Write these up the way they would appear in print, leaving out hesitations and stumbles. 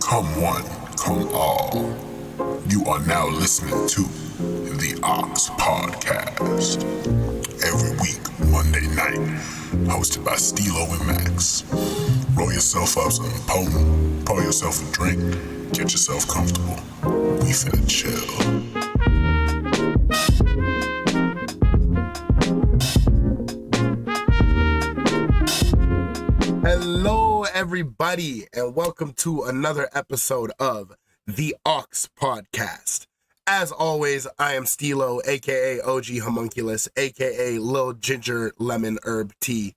Come one, come all. You are now listening to the Aux Podcast. Every week, Monday night, hosted by Steelo Max. Roll yourself up some potent, pour yourself a drink, get yourself comfortable. We finna chill. Hello, everybody, and welcome to another episode of the Aux Podcast. As always, I am Steelo, aka OG Homunculus, aka Lil Ginger Lemon Herb Tea.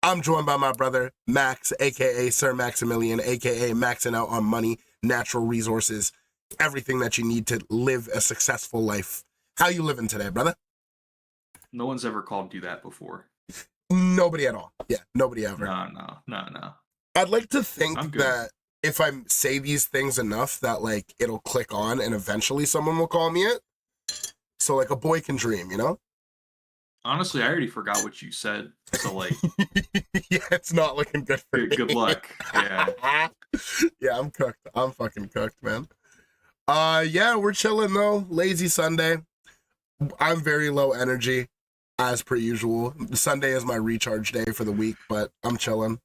I'm joined by my brother Max, aka Sir Maximilian, aka maxing out on money, natural resources, everything that you need to live a successful life. How you living today, brother? No one's ever called you that before. Nobody at all. Yeah, nobody ever. No. I'd like to think that if I say these things enough that, like, it'll click on and eventually someone will call me it. So, like, a boy can dream, you know? Honestly, I already forgot what you said. So, like... Yeah, it's not looking good for me. Good luck. Yeah. Yeah, I'm cooked. I'm fucking cooked, man. Yeah, we're chilling, though. Lazy Sunday. I'm very low energy, as per usual. Sunday is my recharge day for the week, but I'm chilling.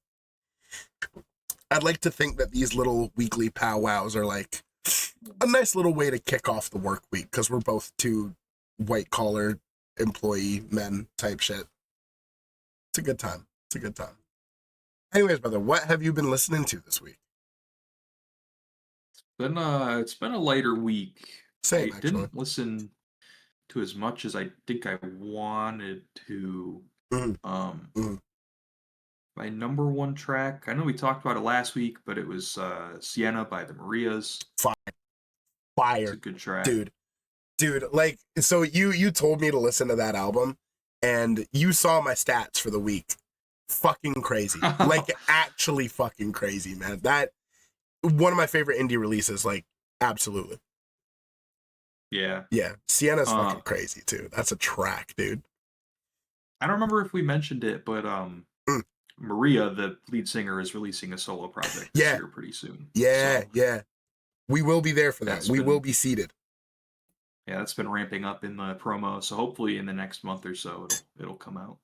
I'd like to think that these little weekly powwows are like a nice little way to kick off the work week, because we're both two white-collar employee men type shit. It's a good time. It's a good time. Anyways, brother, what have you been listening to this week? It's been a lighter week. Same, I actually. didn't listen to as much as I think I wanted to. My number one track, I know we talked about it last week, but it was Sienna by the Marias. Fire. It's a good track. Dude, like, so you told me to listen to that album, and you saw my stats for the week. Fucking crazy. Like, actually fucking crazy, man. That, one of my favorite indie releases, like, absolutely. Yeah. Yeah, Sienna's fucking crazy, too. That's a track, dude. I don't remember if we mentioned it, but Maria, the lead singer, is releasing a solo project this year pretty soon. Yeah. We will be there for that. We will be seated. Yeah, that's been ramping up in the promo, so hopefully in the next month or so it'll come out.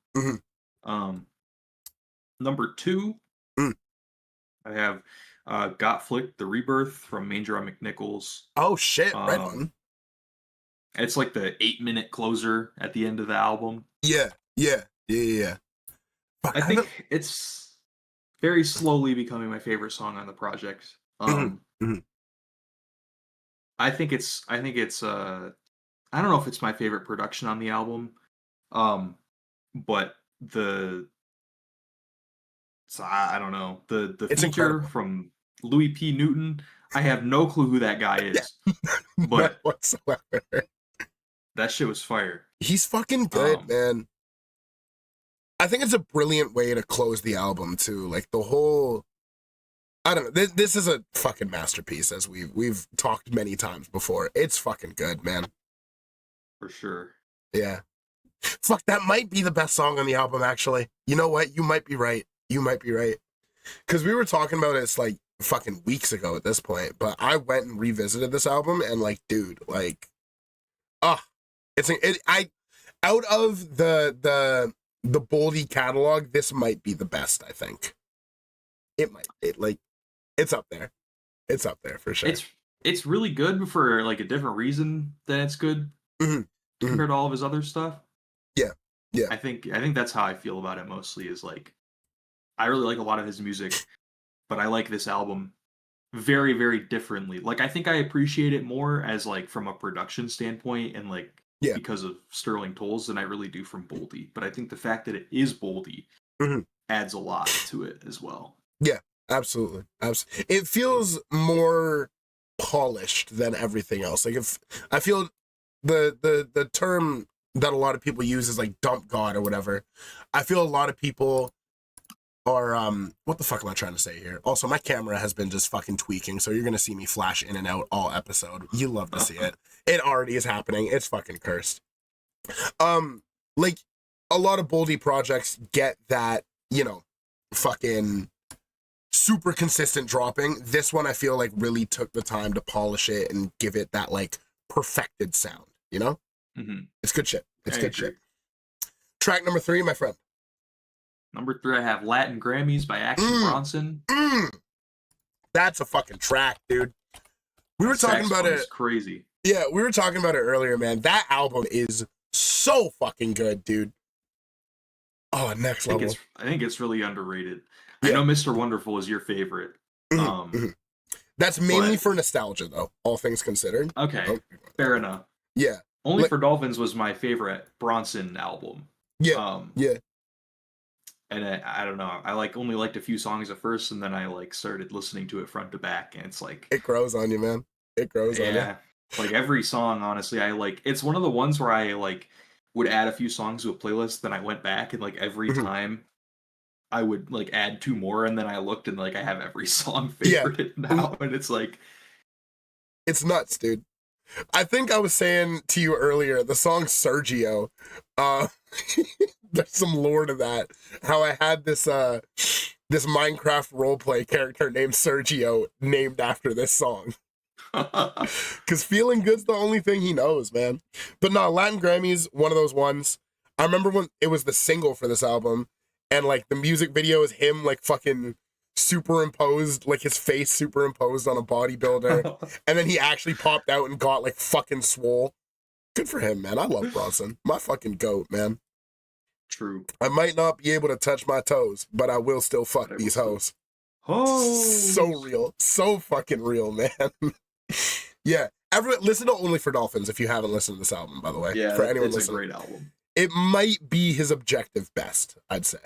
Number 2, I have Got Flicked, The Rebirth from Manger on McNichols. Oh shit, right on. It's like the 8-minute closer at the end of the album. Yeah. I think it's very slowly becoming my favorite song on the project. I think it's I don't know if it's my favorite production on the album. But I don't know. The it's feature incredible. from Louis P. Newton, I have no clue who that guy is. Yeah. But whatsoever. That shit was fire. He's fucking good, man. I think it's a brilliant way to close the album too. Like the whole, I don't know. This is a fucking masterpiece, as we've talked many times before. It's fucking good, man. For sure. Yeah. Fuck, that might be the best song on the album, actually. You know what? You might be right. Because we were talking about it, it's like fucking weeks ago at this point, but I went and revisited this album and, like, dude, like, out of the Boldy catalog, this might be the best, I think. It's up there. It's up there for sure. It's really good for, like, a different reason than it's good compared to all of his other stuff. Yeah. I think that's how I feel about it mostly, is like, I really like a lot of his music, but I like this album very, very differently. Like, I think I appreciate it more as, like, from a production standpoint and, like, because of Sterling Tolls than I really do from Boldy. But I think the fact that it is Boldy adds a lot to it as well. Yeah, absolutely. It feels more polished than everything else. Like, if I feel the term that a lot of people use is like dump god or whatever. I feel a lot of people are what the fuck am I trying to say here? Also, my camera has been just fucking tweaking, so you're gonna see me flash in and out all episode. You love to see it. It already is happening. It's fucking cursed. Like, a lot of Boldy projects get that, you know, fucking super consistent dropping. This one I feel like really took the time to polish it and give it that like perfected sound, you know? Mm-hmm. It's good shit. It's good shit. Track number 3, my friend. Number 3, I have Latin Grammys by Action Bronson. That's a fucking track, dude. We were talking about it. Crazy. Yeah, we were talking about it earlier, man. That album is so fucking good, dude. Oh, next level. I think it's really underrated. Yeah. I know Mr. Wonderful is your favorite. That's mainly for nostalgia, though, all things considered. Okay, fair enough. Yeah. Only for Dolphins was my favorite Bronson album. Yeah. Yeah. And I don't know. I like only liked a few songs at first, and then I like started listening to it front to back, and it's like it grows on you, man. It grows on you. Yeah. Like every song, honestly, I like. It's one of the ones where I like would add a few songs to a playlist, then I went back and like every time I would like add 2 more, and then I looked and like I have every song favorited now, and it's like it's nuts, dude. I think I was saying to you earlier, the song Sergio, there's some lore to that. How I had this this Minecraft roleplay character named Sergio named after this song. Because feeling good's the only thing he knows, man. But no, Latin Grammys, one of those ones. I remember when it was the single for this album, and like the music video is him like fucking superimposed, like his face superimposed on a bodybuilder, and then he actually popped out and got like fucking swole. Good for him, man. I love Bronson. My fucking goat, man. True. I might not be able to touch my toes, but I will still fuck these hoes. So real. So fucking real, man. Yeah. Listen to Only for Dolphins if you haven't listened to this album, by the way. Yeah, for anyone it's listening. A great album. It might be his objective best, I'd say.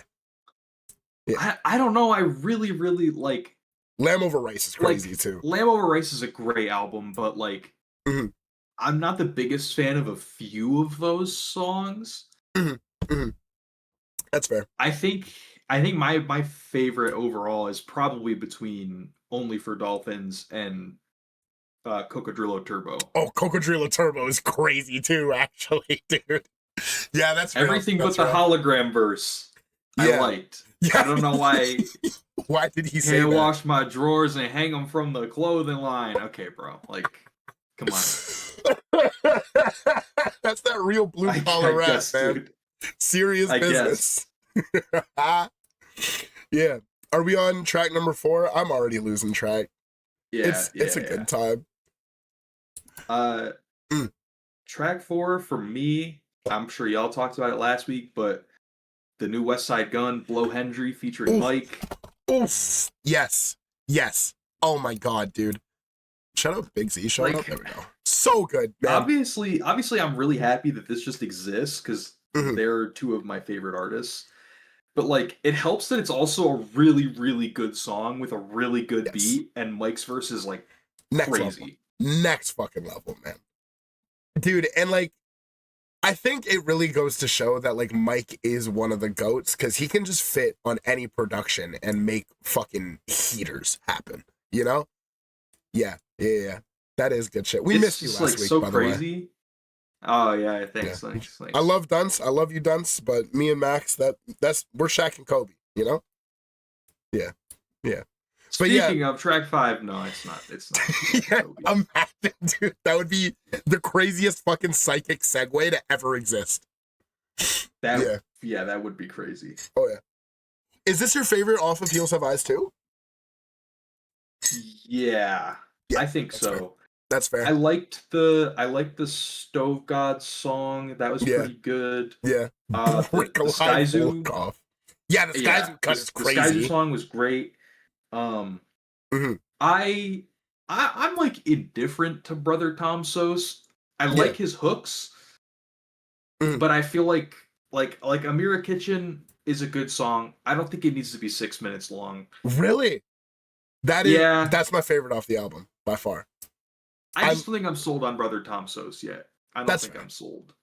Yeah. I don't know. I really, really like Lamb Over Rice is crazy too. Lamb Over Rice is a great album, but like I'm not the biggest fan of a few of those songs. That's fair. I think my favorite overall is probably between Only for Dolphins and Cocodrilo Turbo. Oh, Cocodrilo Turbo is crazy too, actually, dude. Yeah, that's real. Everything but the hologram verse. I liked. Yeah. I don't know why. Why did he say that? Wash my drawers and hang them from the clothing line. Okay, bro. Like, come on. That's that real blue collar rap, man. Dude. Serious business. Yeah. Are we on track number 4? I'm already losing track. Yeah. It's a good time. Track 4 for me, I'm sure y'all talked about it last week, but the new West Side Gun, Blow Hendry featuring Mike. Oof. Yes. Oh my god, dude. Shut up, Big Z. Shut up. There we go. So good, man. Obviously, I'm really happy that this just exists because they're 2 of my favorite artists. But like, it helps that it's also a really, really good song with a really good beat, and Mike's verse is like crazy. Next fucking level, man. Dude, and like, I think it really goes to show that like Mike is one of the goats because he can just fit on any production and make fucking heaters happen. You know? Yeah. That is good shit. We missed you last week, by the way. Oh yeah, thanks. I love Dunce. I love you, Dunce. But me and Max, we're Shaq and Kobe. You know? Yeah. Speaking of track 5, no, it's not. It's not. Imagine, dude. That would be the craziest fucking psychic segue to ever exist. That would be crazy. Oh yeah. Is this your favorite off of Heels Have Eyes too? Yeah, I think so. Fair. That's fair. I liked the Stove God song. That was pretty good. Yeah. The Sky Zoo. Yeah, the Sky Zoo cut is crazy. The Sky Zoo song was great. I'm like indifferent to Brother Tom Sos. I like his hooks, but I feel like Amira Kitchen is a good song. I don't think it needs to be 6 minutes long. Really? That's my favorite off the album by far. I just don't think I'm sold on Brother Tom Sos yet. I don't think I'm sold.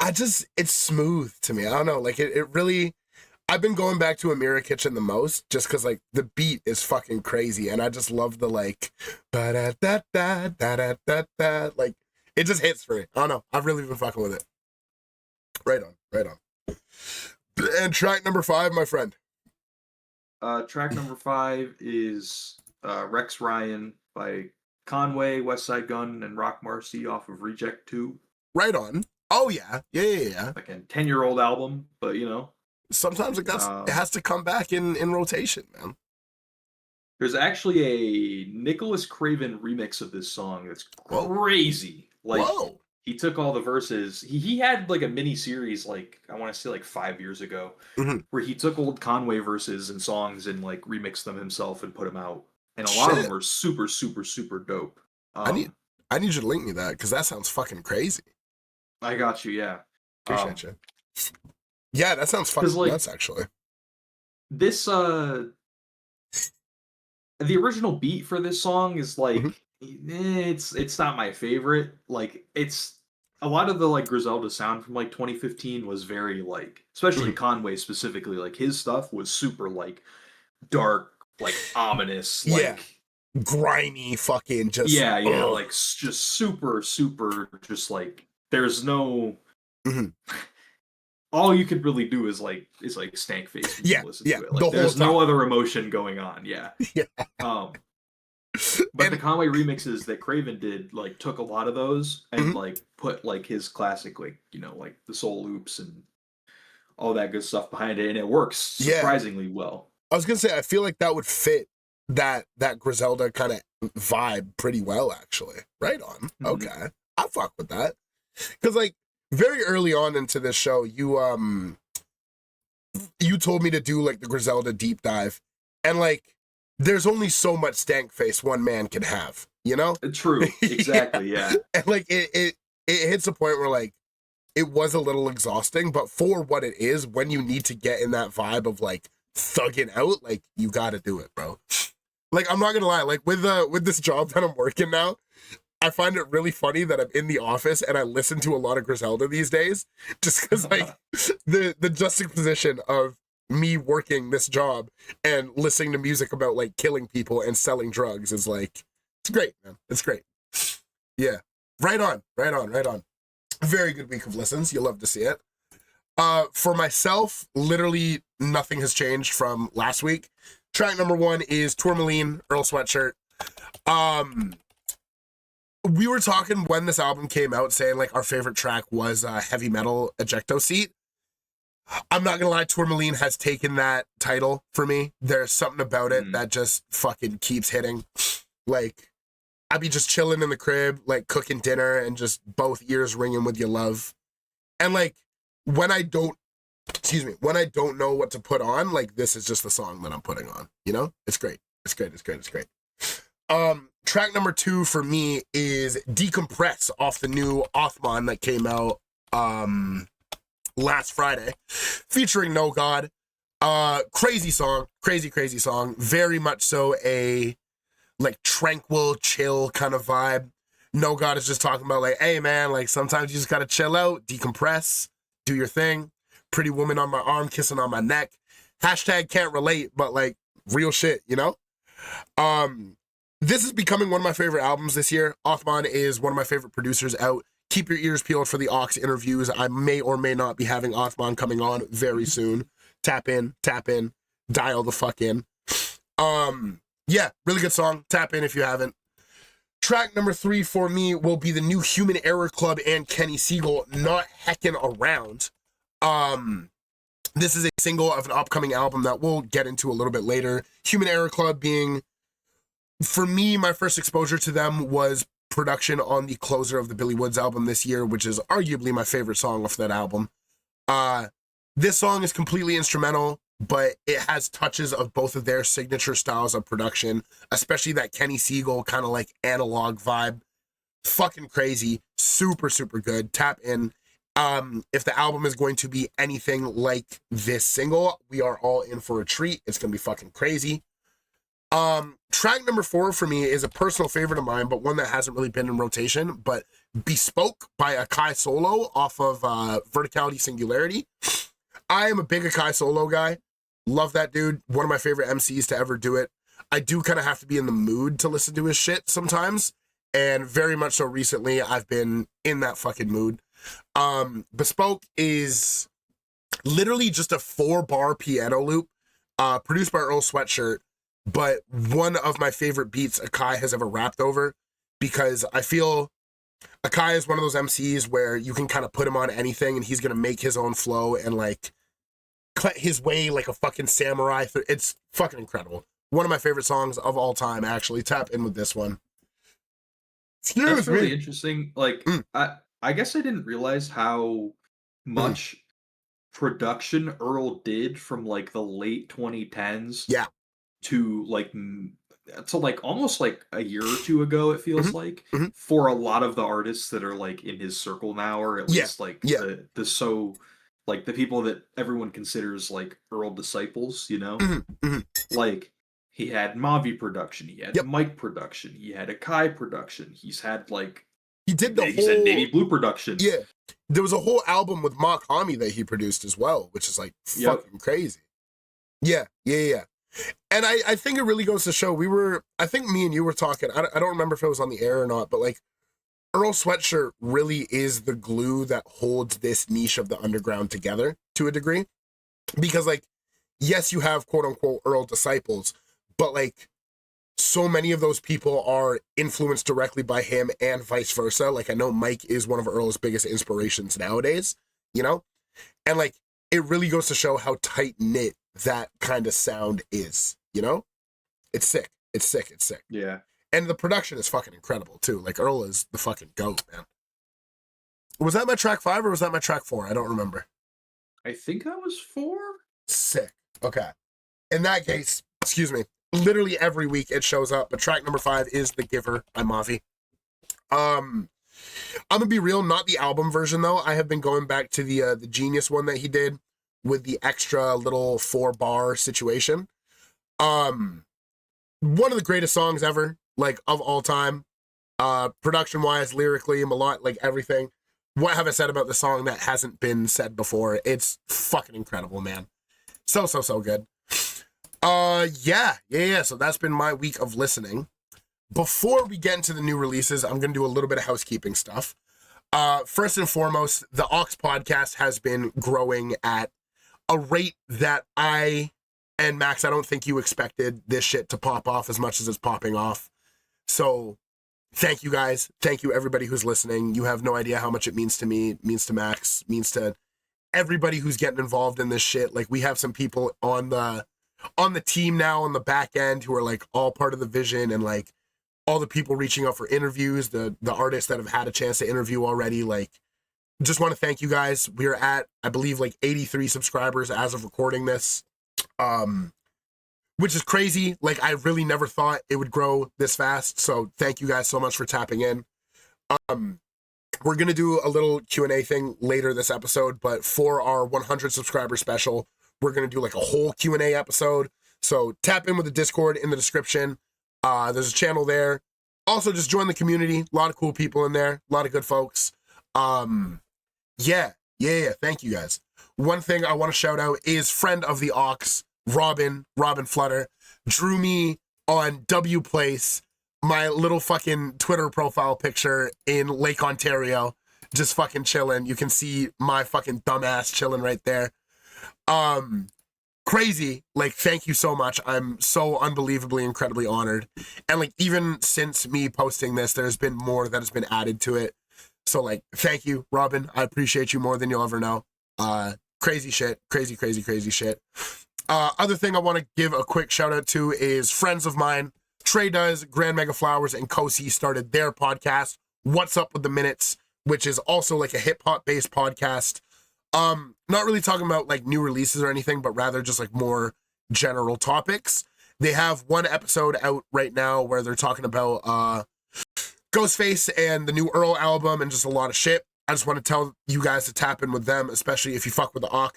It's smooth to me. I don't know. Like it really. I've been going back to Amira Kitchen the most just because like the beat is fucking crazy and I just love the like da da da da da da da, like it just hits for me. I don't know. I've really been fucking with it. Right on. And track number 5, my friend. Track number 5 is Rex Ryan by Conway, West Side Gun, and Rock Marcy off of Reject 2. Right on. Oh, yeah. Yeah. Like a 10-year-old album, but, you know. Sometimes it has to come back in rotation, man. There's actually a Nicholas Craven remix of this song that's crazy. Like, whoa. He took all the verses. He had like a mini series, like I want to say like 5 years ago, where he took old Conway verses and songs and like remixed them himself and put them out. And a lot of them were super, super, super dope. I need you to link me that because that sounds fucking crazy. I got you. Yeah, appreciate you. Yeah, that sounds fucking nuts. Actually, this the original beat for this song is like it's not my favorite. Like it's a lot of the like Griselda sound from like 2015 was very like, especially Conway specifically, like his stuff was super like dark, like ominous, like grimy, fucking just like just super, super, just like there's no. All you could really do is like stank face when you listen to it. Like there's no other emotion going on. Yeah. But the Conway remixes that Craven did like took a lot of those and like put like his classic like, you know, like the soul loops and all that good stuff behind it, and it works surprisingly well. I was gonna say I feel like that would fit that Griselda kind of vibe pretty well, actually. Right on. Okay. I fuck with that. Because like very early on into this show, you told me to do like the Griselda deep dive, and like there's only so much stank face one man can have, you know? True, exactly, yeah. And like it hits a point where like it was a little exhausting, but for what it is, when you need to get in that vibe of like thugging out, like you got to do it, bro. Like I'm not gonna lie, like with this job that I'm working now, I find it really funny that I'm in the office and I listen to a lot of Griselda these days, just because like the juxtaposition of me working this job and listening to music about like killing people and selling drugs is like, it's great, man. It's great. Yeah. Right on. Very good week of listens. You'll love to see it. For myself, literally nothing has changed from last week. Track number 1 is Tourmaline, Earl Sweatshirt. We were talking when this album came out, saying like our favorite track was Heavy Metal Ejecto Seat. I'm not gonna lie, Tourmaline has taken that title for me. There's something about it that just fucking keeps hitting. Like, I'd be just chilling in the crib, like cooking dinner and just both ears ringing with your love. And like, when I don't know what to put on, like this is just the song that I'm putting on, you know? It's great. Track number 2 for me is Decompress off the new Othman that came out last Friday, featuring No God. Crazy song. Very much so a like tranquil, chill kind of vibe. No God is just talking about like, hey man, like sometimes you just gotta chill out, decompress, do your thing. Pretty woman on my arm, kissing on my neck. Hashtag can't relate, but like real shit, you know? This is becoming one of my favorite albums this year. Othman is one of my favorite producers out. Keep your ears peeled for the Aux interviews. I may or may not be having Othman coming on very soon. Tap in, dial the fuck in. Yeah, really good song. Tap in if you haven't. Track number 3 for me will be the new Human Error Club and Kenny Siegel, Not Heckin' Around. This is a single of an upcoming album that we'll get into a little bit later. Human Error Club being, for me, my first exposure to them was production on the closer of the Billy Woods album this year, which is arguably my favorite song off that album. This song is completely instrumental, but it has touches of both of their signature styles of production, especially that Kenny Siegel kind of like analog vibe. Fucking crazy. Super, super good. Tap in. If the album is going to be anything like this single, we are all in for a treat. It's going to be fucking crazy. Track number 4 for me is a personal favorite of mine, but one that hasn't really been in rotation, but Bespoke by Akai Solo off of Verticality Singularity. I am a big Akai Solo guy. Love that dude. One of my favorite MCs to ever do it. I do kind of have to be in the mood to listen to his shit sometimes, and very much so recently I've been in that fucking mood. Bespoke is literally just a 4-bar piano loop produced by Earl Sweatshirt, but one of my favorite beats Akai has ever rapped over, because I feel Akai is one of those MCs where you can kind of put him on anything and he's going to make his own flow and like cut his way like a fucking samurai. It's fucking incredible. One of my favorite songs of all time, actually. Tap in with this one. That's really interesting. Like, I guess I didn't realize how much production Earl did from like the late 2010s to like almost like a year or two ago, it feels like, for a lot of the artists that are like in his circle now, or at least like the the people that everyone considers like Earl disciples, you know? Like, he had Mavi production, he had Mike production, he had Akai production, he's had like he had Navy Blue production. Yeah. There was a whole album with Mock Hami that he produced as well, which is like fucking crazy. Yeah. And I think it really goes to show, I think me and you were talking, I don't remember if it was on the air or not, but like Earl Sweatshirt really is the glue that holds this niche of the underground together to a degree. Because like, yes, you have quote unquote Earl disciples, but like so many of those people are influenced directly by him and vice versa. Like I know Mike is one of Earl's biggest inspirations nowadays, you know? And like, it really goes to show how tight knit that kind of sound is, you know? It's sick. It's sick. Yeah. And the production is fucking incredible too. Like Earl is the fucking GOAT, man. Was that my track 5 or was that my track 4? I don't remember. I think that was 4. Sick. Okay. In that case, excuse me, literally every week it shows up, but track number 5 is The Giver by Mavi. I'm gonna be real, not the album version though. I have been going back to the Genius one that he did with the extra little 4-bar situation. One of the greatest songs ever, like of all time. Production wise, lyrically, like everything. What have I said about the song that hasn't been said before? It's fucking incredible, man. So good. Yeah. So that's been my week of listening. Before we get into the new releases, I'm going to do a little bit of housekeeping stuff. First and foremost, the Aux Podcast has been growing at a rate that and Max, I don't think you expected this shit to pop off as much as it's popping off. So thank you guys. Thank you everybody who's listening. You have no idea how much it means to me, it means to Max, it means to everybody who's getting involved in this shit. Like we have some people on the team now on the back end who are like all part of the vision, and like all the people reaching out for interviews, the artists that have had a chance to interview already. Like, just want to thank you guys. We're at, I believe, like 83 subscribers as of recording this, which is crazy. Like, I really never thought it would grow this fast. So thank you guys so much for tapping in. We're going to do a little Q&A thing later this episode, but for our 100 subscriber special, we're going to do like a whole Q&A episode. So tap in with the Discord in the description. There's a channel there. Also, just join the community. A lot of cool people in there. A lot of good folks. Yeah. Thank you guys. One thing I want to shout out is friend of the Aux, Robin Flutter, drew me on W Place, my little fucking Twitter profile picture in Lake Ontario, just fucking chilling. You can see my fucking dumbass chilling right there. Crazy. Like, thank you so much. I'm so unbelievably, incredibly honored. And like, even since me posting this, there's been more that has been added to it. So like, thank you, Robin. I appreciate you more than you'll ever know. Crazy shit. Crazy shit. Other thing I want to give a quick shout out to is friends of mine. Trey Does, Grand Mega Flowers, and Kosi started their podcast, What's Up with the Minutes, which is also like a hip-hop based podcast. Not really talking about like new releases or anything, but rather just like more general topics. They have one episode out right now where they're talking about Ghostface and the new Earl album and just a lot of shit. I just want to tell you guys to tap in with them, especially if you fuck with the Aux.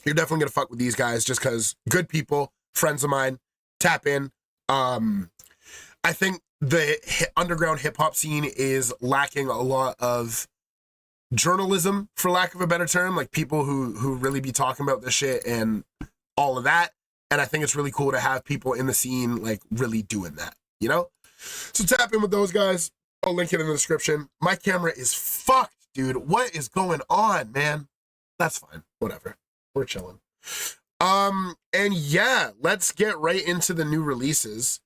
You're definitely gonna fuck with these guys just because good people, friends of mine. Tap in. I think the underground hip hop scene is lacking a lot of journalism, for lack of a better term, like people who really be talking about this shit and all of that. And I think it's really cool to have people in the scene like really doing that, you know? So tap in with those guys. I'll link it in the description. My camera is fucked, dude. What is going on, man? That's fine. Whatever. We're chilling. And yeah, let's get right into the new releases.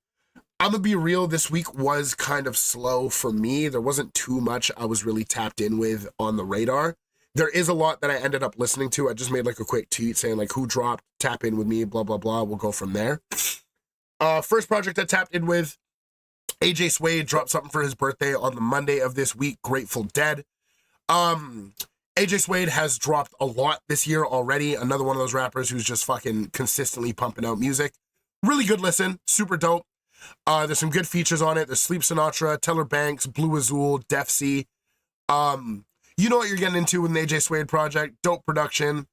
I'm gonna be real, this week was kind of slow for me. There wasn't too much I was really tapped in with on the radar. There is a lot that I ended up listening to. I just made like a quick tweet saying like who dropped, tap in with me, blah, blah, blah. We'll go from there. First project I tapped in with, AJ Suede dropped something for his birthday on the Monday of this week, Grateful Dead. AJ Suede has dropped a lot this year already. Another one of those rappers who's just fucking consistently pumping out music. Really good listen, super dope. There's some good features on it. There's Sleep Sinatra, Teller Banks, Blue Azul, Def C. You know what you're getting into with an AJ Suede project. Dope production,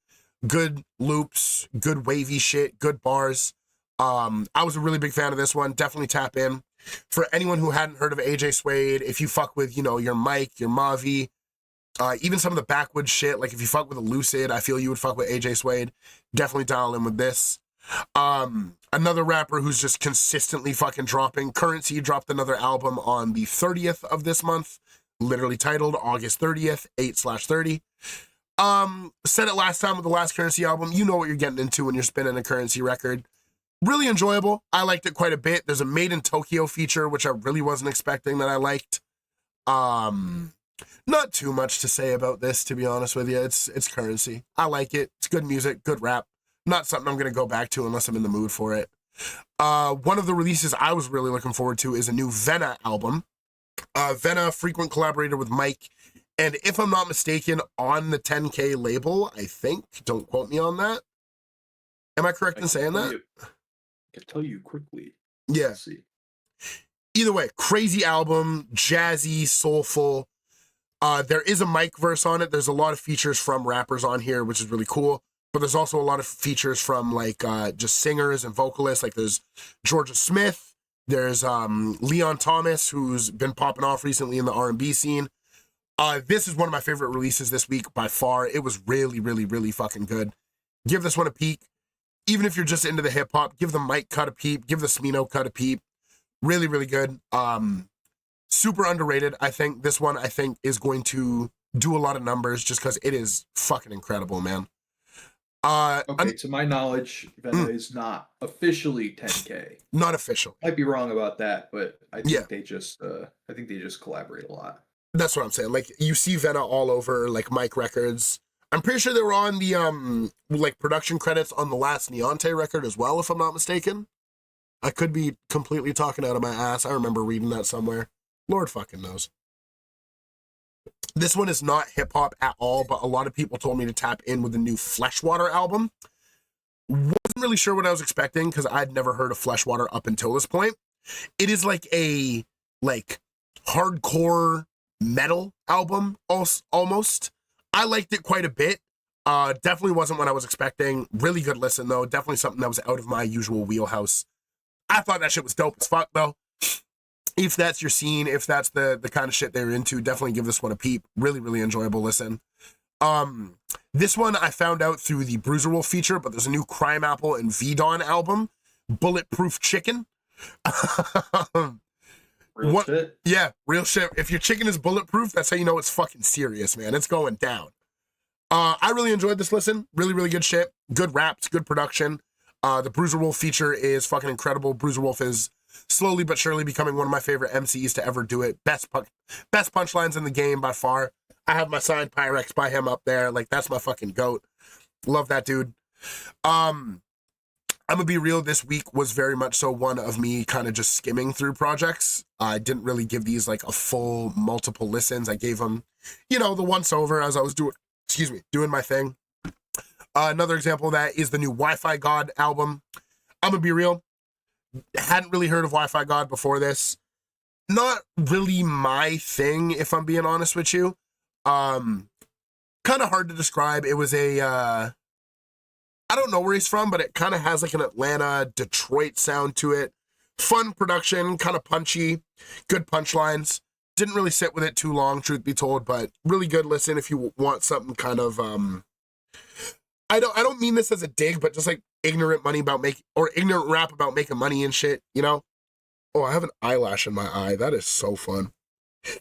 good loops, good wavy shit, good bars. I was a really big fan of this one. Definitely tap in. For anyone who hadn't heard of AJ Suede, if you fuck with, you know, your Mike, your Mavi, even some of the backwoods shit, like if you fuck with a Lucid, I feel you would fuck with AJ Suede. Definitely dial in with this. Another rapper who's just consistently fucking dropping. Currency dropped another album on the 30th of this month, literally titled August 30th, 8/30. Said it last time with the last Currency album. You know what you're getting into when you're spinning a Currency record. Really enjoyable. I liked it quite a bit. There's a Made in Tokyo feature, which I really wasn't expecting that I liked. Not too much to say about this, to be honest with you. It's Currency. I like it. It's good music, good rap. Not something I'm going to go back to unless I'm in the mood for it. One of the releases I was really looking forward to is a new Venna album. Venna, frequent collaborator with Mike. And if I'm not mistaken, on the 10K label, I think. Don't quote me on that. Am I correct in saying that? I can tell you quickly. Yeah. Let's see. Either way, crazy album, jazzy, soulful. There is a Mike verse on it. There's a lot of features from rappers on here, which is really cool. But there's also a lot of features from like just singers and vocalists. Like there's Georgia Smith. There's Leon Thomas, who's been popping off recently in the R&B scene. This is one of my favorite releases this week by far. It was really, really, really fucking good. Give this one a peek. Even if you're just into the hip hop, give the Mike cut a peep. Give the Smino cut a peep. Really, really good. Super underrated. I think this one, is going to do a lot of numbers just because it is fucking incredible, man. Okay, to my knowledge, Venna is not officially 10K. Not officially. Might be wrong about that, but I think they just collaborate a lot. That's what I'm saying. Like you see Venna all over like Mike records. I'm pretty sure they were on the like production credits on the last Neonte record as well, if I'm not mistaken. I could be completely talking out of my ass. I remember reading that somewhere. Lord fucking knows. This one is not hip hop at all, but a lot of people told me to tap in with the new Fleshwater album. Wasn't really sure what I was expecting because I'd never heard of Fleshwater up until this point. It is like a hardcore metal album almost. I liked it quite a bit. Definitely wasn't what I was expecting. Really good listen though. Definitely something that was out of my usual wheelhouse. I thought that shit was dope as fuck though. If that's your scene, if that's the kind of shit they're into, definitely give this one a peep. Really, really enjoyable listen. This one I found out through the Bruiser Wolf feature, but there's a new Crime Apple and V-Dawn album, Bulletproof Chicken. Real shit? Yeah, real shit. If your chicken is bulletproof, that's how you know it's fucking serious, man. It's going down. I really enjoyed this listen. Really, really good shit. Good raps, good production. The Bruiser Wolf feature is fucking incredible. Bruiser Wolf is slowly but surely becoming one of my favorite MCs to ever do it. Best punchlines in the game by far. I have my signed Pyrex by him up there. Like, that's my fucking goat. Love that dude. I'm gonna be real, this week was very much so one of me kind of just skimming through projects. I didn't really give these like a full multiple listens. I gave them, the once over as I was doing my thing. Another example of that is the new Wi-Fi God album. I'm gonna be real, hadn't really heard of Wi-Fi God before this. Not really my thing, if I'm being honest with you. Kind of hard to describe. It was I don't know where he's from, but it kind of has like an Atlanta, Detroit sound to it. Fun production, kind of punchy, good punchlines. Didn't really sit with it too long, truth be told, but really good listen if you want something kind of, I don't mean this as a dig, but just like ignorant rap about making money and shit, Oh, I have an eyelash in my eye. That is so fun.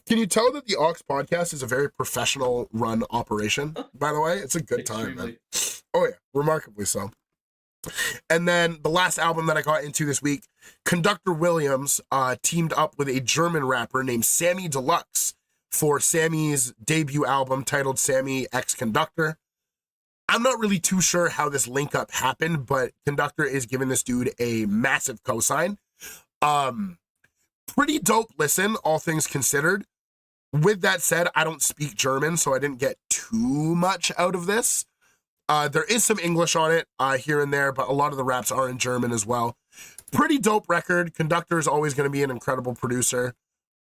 Can you tell that the Aux Podcast is a very professional run operation, by the way? It's a good time, man. Oh, yeah. Remarkably so. And then the last album that I got into this week, Conductor Williams teamed up with a German rapper named Sammy Deluxe for Sammy's debut album titled Sammy X Conductor. I'm not really too sure how this link up happened, but Conductor is giving this dude a massive cosign. Pretty dope listen, all things considered. With that said, I don't speak German, so I didn't get too much out of this. There is some English on it here and there, but a lot of the raps are in German as well. Pretty dope record. Conductor is always going to be an incredible producer.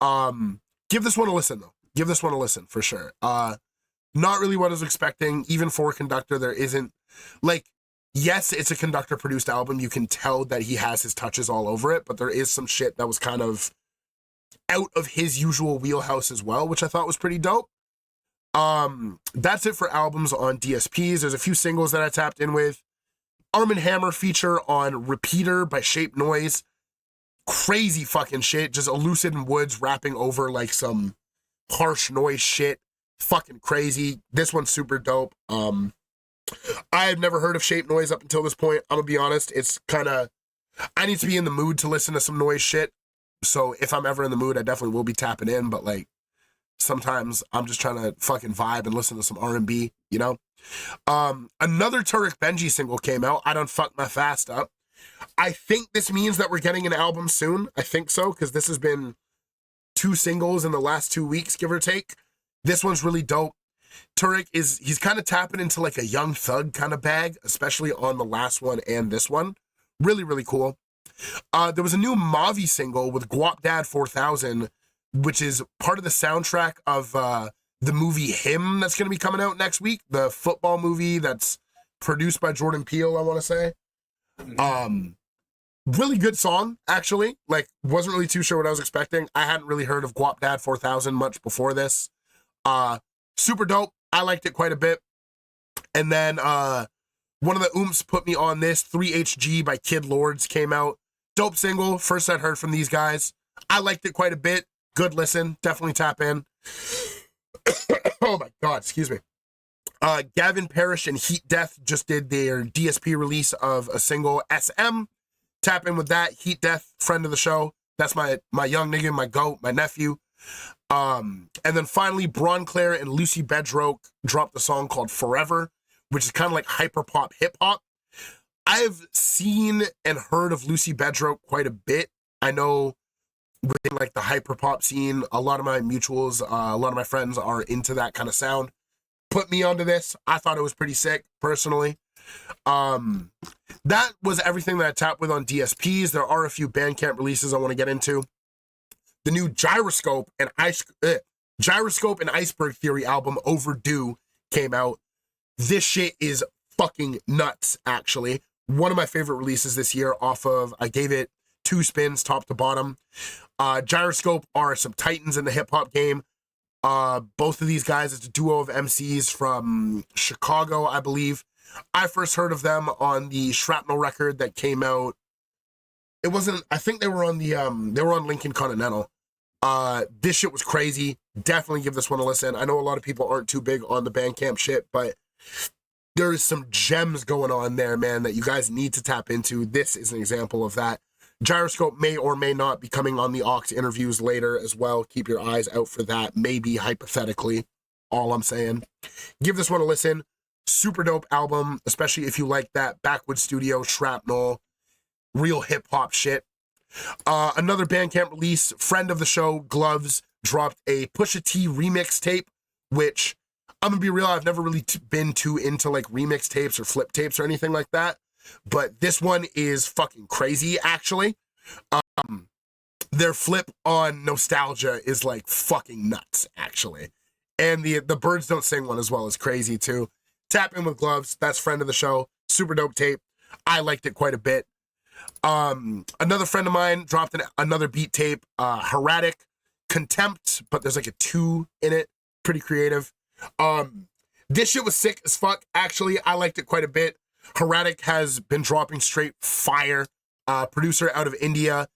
Give this one a listen, though. Give this one a listen, for sure. Not really what I was expecting. Even for Conductor, there isn't... Like, yes, it's a Conductor-produced album. You can tell that he has his touches all over it, but there is some shit that was kind of out of his usual wheelhouse as well, which I thought was pretty dope. That's it for albums on DSPs. There's a few singles that I tapped in with. Arm & Hammer feature on Repeater by Shape Noise. Crazy fucking shit. Just Elucid and Woods rapping over like some harsh noise shit. Fucking crazy. This one's super dope. I have never heard of Shape Noise up until this point. I'm gonna be honest. It's kind of... I need to be in the mood to listen to some noise shit. So if I'm ever in the mood, I definitely will be tapping in. But like, sometimes I'm just trying to fucking vibe and listen to some R&B, you know? Another Turek Benji single came out. I Done Fucked My Fast Up. I think this means that we're getting an album soon. I think so, because this has been 2 singles in the last 2 weeks, give or take. This one's really dope. Turek he's kind of tapping into like a Young Thug kind of bag, especially on the last one and this one. Really, really cool. There was a new Mavi single with Guap Dad 4000, which is part of the soundtrack of the movie Him that's going to be coming out next week, the football movie that's produced by Jordan Peele, I want to say. Really good song, actually. Like, wasn't really too sure what I was expecting. I hadn't really heard of Guap Dad 4000 much before this. Super dope. I liked it quite a bit. And then one of the oomps put me on this. 3HG by Kid Lords came out. Dope single. First I'd heard from these guys. I liked it quite a bit. Good listen. Definitely tap in. Oh my God, excuse me. Gavin Parrish and Heat Death just did their DSP release of a single, SM. Tap in with that. Heat Death, friend of the show. That's my young nigga, my goat, my nephew. And then finally, Bronclair and Lucy Bedroke dropped a song called Forever, which is kind of like hyperpop hip-hop. I've seen and heard of Lucy Bedroke quite a bit. I know within like the hyperpop scene, a lot of my mutuals, a lot of my friends are into that kind of sound. Put me onto this. I thought it was pretty sick, personally. That was everything that I tapped with on DSPs. There are a few Bandcamp releases I want to get into. The new Gyroscope and Iceberg Theory album, Overdue, came out. This shit is fucking nuts, actually. One of my favorite releases this year off of, I gave it 2 spins, top to bottom. Gyroscope are some titans in the hip-hop game. Both of these guys, it's a duo of MCs from Chicago, I believe. I first heard of them on the Shrapnel record that came out. It wasn't, I think they were on Lincoln Continental. This shit was crazy. Definitely give this one a listen. I know a lot of people aren't too big on the Bandcamp shit, but there is some gems going on there, man, that you guys need to tap into. This is an example of that. Gyroscope may or may not be coming on the Aux interviews later as well. Keep your eyes out for that. Maybe, hypothetically, all I'm saying. Give this one a listen. Super dope album, especially if you like that Backwoods Studio, Shrapnel, real hip-hop shit. Another Bandcamp release, friend of the show, Gloves, dropped a Pusha T remix tape, which, I'm gonna be real, I've never really been too into like remix tapes or flip tapes or anything like that. But this one is fucking crazy, actually. Their flip on Nostalgia is like fucking nuts, actually. And the Birds Don't Sing one as well is crazy, too. Tap in with Gloves. That's friend of the show. Super dope tape. I liked it quite a bit. Another friend of mine dropped another beat tape. Heretic, Contempt, but there's like a 2 in it. Pretty creative. This shit was sick as fuck, actually. I liked it quite a bit. Heretic has been dropping straight fire, producer out of India,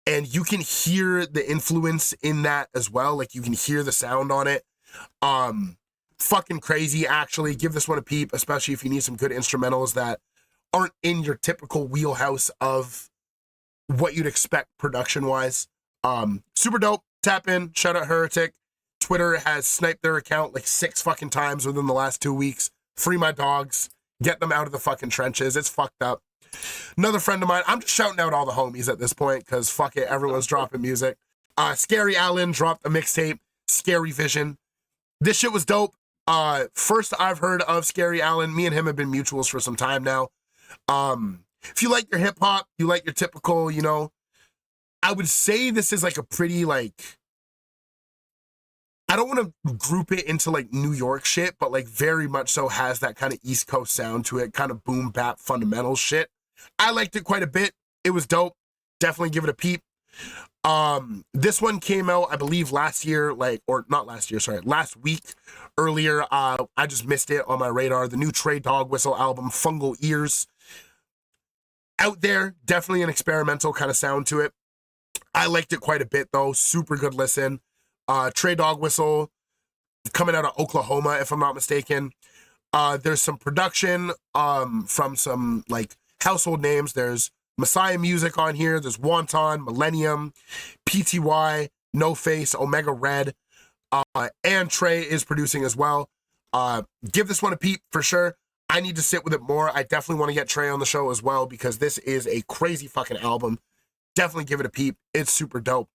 and you can hear the influence in that as well. Like, you can hear the sound on it. Fucking crazy, actually. Give this one a peep, especially if you need some good instrumentals that aren't in your typical wheelhouse of what you'd expect production-wise. Super dope. Tap in. Shout out Heretic. Twitter has sniped their account like 6 fucking times within the last 2 weeks. Free my dogs. Get them out of the fucking trenches. It's fucked up. Another friend of mine, I'm just shouting out all the homies at this point because fuck it, everyone's dropping music. Scary Allen dropped a mixtape, Scary Vision. This shit was dope. First I've heard of Scary Allen. Me and him have been mutuals for some time now. If you like your hip hop, you like your typical, you know, I would say this is like a pretty like, I don't want to group it into like New York shit, but like very much so has that kind of East Coast sound to it, kind of boom bap fundamental shit. I liked it quite a bit. It was dope. Definitely give it a peep. This one came out, I believe last year, last week earlier. I just missed it on my radar. The new Trey Dog Whistle album, Fungal Ears. Out there, definitely an experimental kind of sound to it. I liked it quite a bit though. Super good listen. Trey Dog Whistle coming out of Oklahoma, if I'm not mistaken. There's some production from some like household names. There's Messiah Music on here. There's Wonton, Millennium, PTY, No Face, Omega Red, and Trey is producing as well. Give this one a peep for sure. I need to sit with it more. I definitely want to get Trey on the show as well because this is a crazy fucking album. Definitely give it a peep. It's super dope.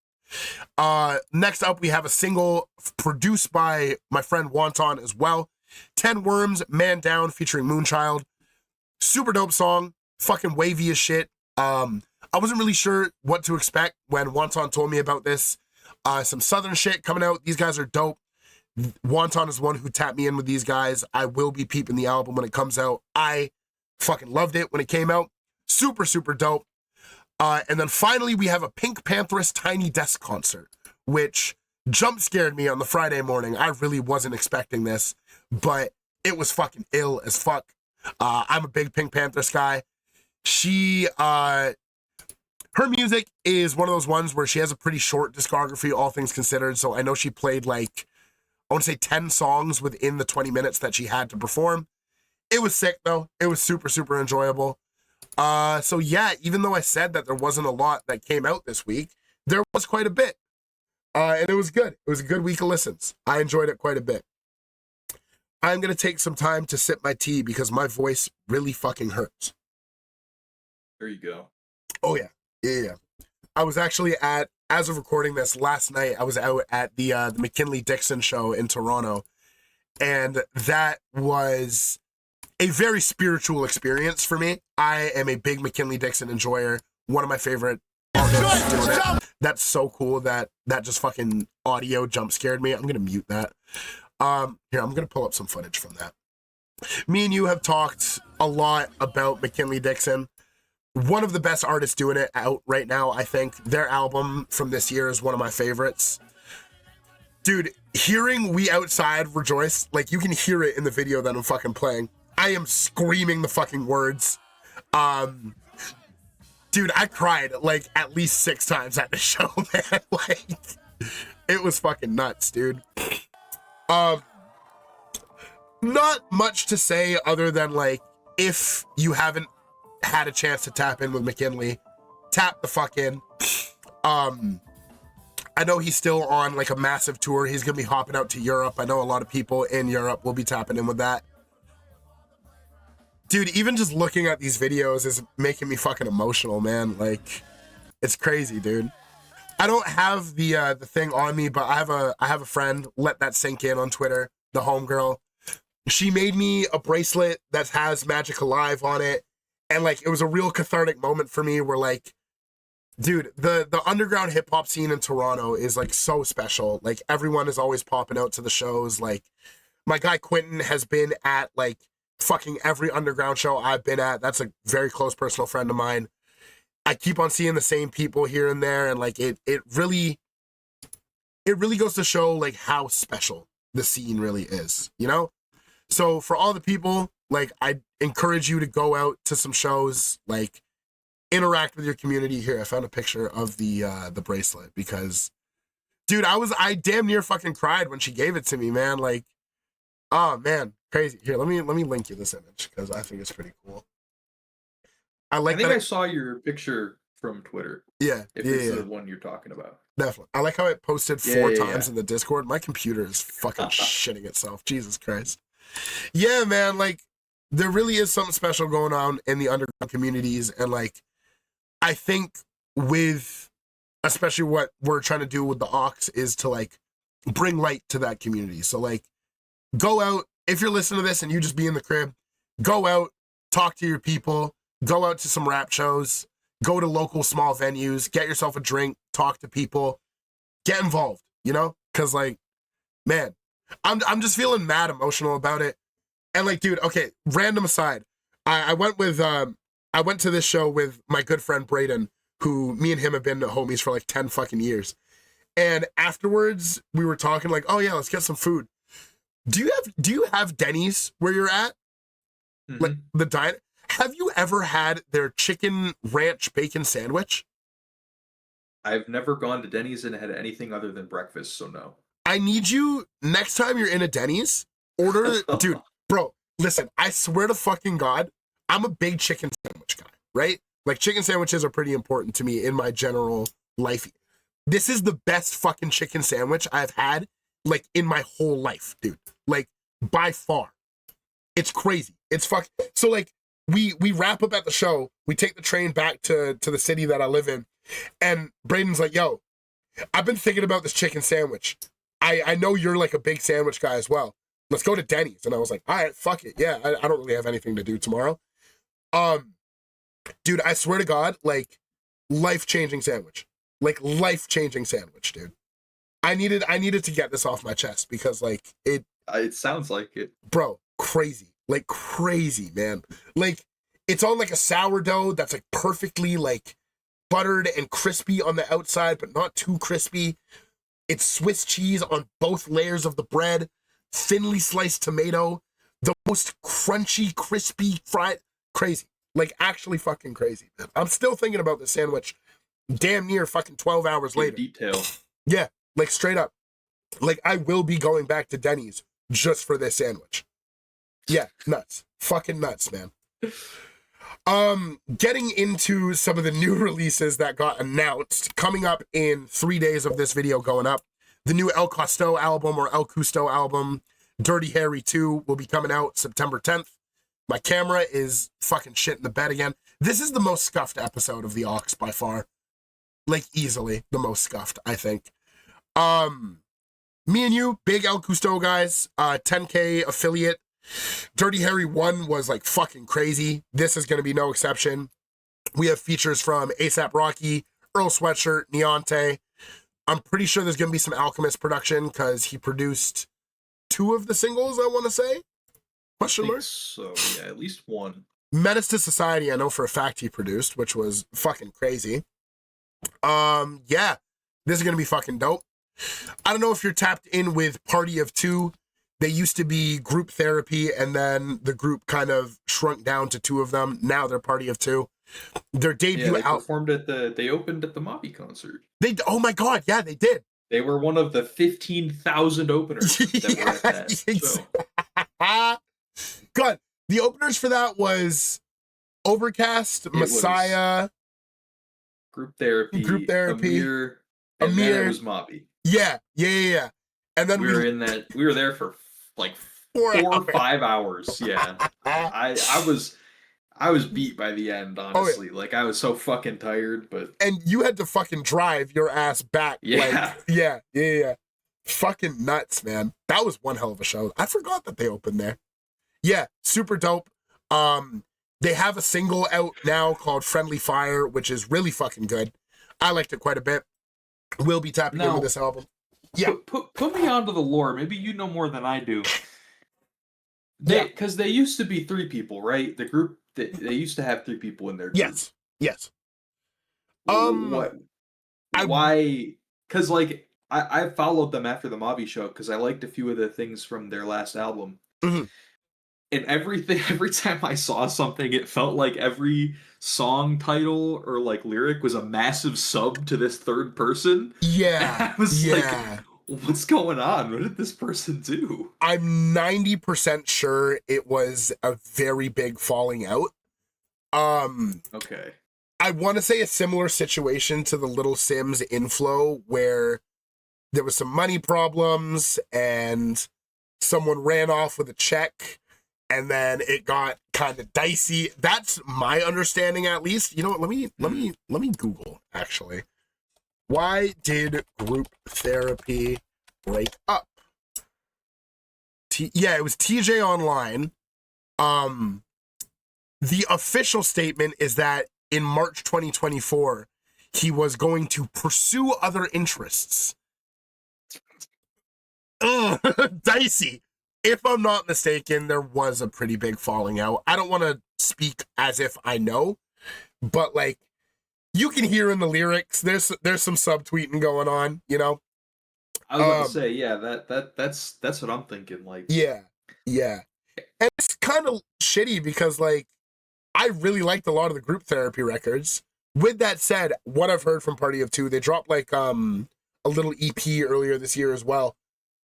Next up, we have a single produced by my friend Wonton as well. 10 Worms, Man Down, featuring Moonchild. Super dope song. Fucking wavy as shit. I wasn't really sure what to expect when Wonton told me about this. Some southern shit coming out. These guys are dope. Wonton is the one who tapped me in with these guys. I will be peeping the album when it comes out. I fucking loved it when it came out. Super, super dope. And then finally, we have a Pink Pantheress Tiny Desk concert, which jump scared me on the Friday morning. I really wasn't expecting this, but it was fucking ill as fuck. I'm a big Pink Pantheress guy. She, her music is one of those ones where she has a pretty short discography, all things considered. So I know she played like, I want to say 10 songs within the 20 minutes that she had to perform. It was sick though. It was super, super enjoyable. So yeah, even though I said that there wasn't a lot that came out this week, there was quite a bit. And it was good. It was a good week of listens. I enjoyed it quite a bit. I'm going to take some time to sip my tea because my voice really fucking hurts. There you go. Oh yeah. Yeah. I was actually as of recording this last night, I was out at the McKinley-Dixon show in Toronto. And that was a very spiritual experience for me. I am a big McKinley-Dixon enjoyer. One of my favorite artists doing it. That's so cool that just fucking audio jump scared me. I'm going to mute that. Here, I'm going to pull up some footage from that. Me and you have talked a lot about McKinley-Dixon. One of the best artists doing it out right now, I think. Their album from this year is one of my favorites. Dude, hearing We Outside Rejoice, like you can hear it in the video that I'm fucking playing. I am screaming the fucking words. Dude, I cried like at least 6 times at the show, man. Like, it was fucking nuts, dude. Not much to say other than like, if you haven't had a chance to tap in with McKinley, tap the fuck in. I know he's still on like a massive tour. He's gonna be hopping out to Europe. I know a lot of people in Europe will be tapping in with that. Dude, even just looking at these videos is making me fucking emotional, man. Like, it's crazy, dude. I don't have the thing on me, but I have a friend, let that sink in on Twitter, the homegirl. She made me a bracelet that has Magic Alive on it. And like, it was a real cathartic moment for me where like, dude, the underground hip hop scene in Toronto is like so special. Like, everyone is always popping out to the shows. Like, my guy Quentin has been at like fucking every underground show I've been at. That's a very close personal friend of mine. I keep on seeing the same people here and there, and like it really goes to show like how special the scene really is, you know? So for all the people, like, I encourage you to go out to some shows, like interact with your community. Here, I found a picture of the bracelet because, dude, I damn near fucking cried when she gave it to me, man. Like, oh man, crazy. Here, let me link you this image because I think it's pretty cool. I like I think that. I saw your picture from Twitter. Yeah. If it's the one you're talking about. Definitely. I like how it posted 4 times in the Discord. My computer is fucking shitting itself. Jesus Christ. Yeah, man. Like, there really is something special going on in the underground communities. And, like, I think with, especially what we're trying to do with the Aux is to, like, bring light to that community. So, like, go out. If you're listening to this and you just be in the crib, go out, talk to your people, go out to some rap shows, go to local small venues, get yourself a drink, talk to people, get involved, you know? Because, like, man, I'm just feeling mad emotional about it. And, like, dude, okay, random aside, I went to this show with my good friend Braden, who me and him have been homies for like 10 fucking years. And afterwards we were talking like, oh yeah, let's get some food. Do you have Denny's where you're at? Mm-hmm. Like the diner? Have you ever had their chicken ranch bacon sandwich? I've never gone to Denny's and had anything other than breakfast, so no. I need you, next time you're in a Denny's, order, dude, bro, listen, I swear to fucking God, I'm a big chicken sandwich guy, right? Like, chicken sandwiches are pretty important to me in my general life. This is the best fucking chicken sandwich I've had, like, in my whole life, dude. Like, by far. It's crazy. It's so, like, we wrap up at the show, we take the train back to the city that I live in, and Braden's like, yo, I've been thinking about this chicken sandwich. I know you're, like, a big sandwich guy as well. Let's go to Denny's. And I was like, all right, fuck it. Yeah, I don't really have anything to do tomorrow. Dude, I swear to God, like, life-changing sandwich. Like, life-changing sandwich, dude. I needed to get this off my chest because, like, it sounds like it. Bro, crazy. Like, crazy, man. Like, it's on, like, a sourdough that's, like, perfectly, like, buttered and crispy on the outside, but not too crispy. It's Swiss cheese on both layers of the bread, thinly sliced tomato, the most crunchy, crispy, fried, crazy. Like, actually fucking crazy, man. I'm still thinking about this sandwich damn near fucking 12 hours later. Detail. Yeah, like, straight up. Like, I will be going back to Denny's just for this sandwich. Yeah, nuts. Fucking nuts, man. Getting into some of the new releases that got announced, coming up in 3 days of this video going up, the new El Custo album, Dirty Harry 2, will be coming out September 10th. My camera is fucking shit in the bed again. This is the most scuffed episode of the Aux by far. Like, easily the most scuffed, I think. Me and you, big El Custo guys, 10K affiliate. Dirty Harry 1 was, like, fucking crazy. This is going to be no exception. We have features from A$AP Rocky, Earl Sweatshirt, Neonte. I'm pretty sure there's going to be some Alchemist production because he produced 2 of the singles, I want to say. Question mark? So, yeah, at least 1. Menace to Society, I know for a fact he produced, which was fucking crazy. Yeah, this is going to be fucking dope. I don't know if you're tapped in with Party of 2. They used to be group therapy, and then the group kind of shrunk down to 2 of them. Now they're Party of 2. Their debut performed they opened at the Mobby concert. Oh my God, yeah, they did. They were one of the 15,000 openers that were at that show. God, the openers for that was Overcast, Messiah, Group Therapy, Amir, and then it was Mobby. Yeah. And then we were there for like 4 or 5 hours. Yeah. I was beat by the end, honestly. Oh, yeah. Like, I was so fucking tired, but... And you had to fucking drive your ass back. Yeah. Like, yeah. Fucking nuts, man. That was one hell of a show. I forgot that they opened there. Yeah, super dope. They have a single out now called Friendly Fire, which is really fucking good. I liked it quite a bit. We'll be tapping in with this album. Yeah. Put me onto the lore. Maybe you know more than I do. Because they used to be 3 people, right? The group... They used to have 3 people in their group. Yes. What? Why? Because, like, I followed them after the Mobby show because I liked a few of the things from their last album. Mm-hmm. And every time I saw something, it felt like every song title or, like, lyric was a massive sub to this third person. Yeah. And I was like, what's going on? What did this person do? I'm 90% sure it was a very big falling out. Okay. I want to say a similar situation to the Little Sims inflow, where there was some money problems and someone ran off with a check and then it got kind of dicey. That's my understanding, at least. You know what? Let me Google, actually. Why did group therapy break up? It was TJ Online. The official statement is that in March 2024, he was going to pursue other interests. Dicey. If I'm not mistaken, there was a pretty big falling out. I don't want to speak as if I know, but like, you can hear in the lyrics, there's some subtweeting going on, you know? I was about to say, yeah, that's what I'm thinking. Like, yeah. And it's kind of shitty because, like, I really liked a lot of the group therapy records. With that said, what I've heard from Party of Two, they dropped like a little EP earlier this year as well.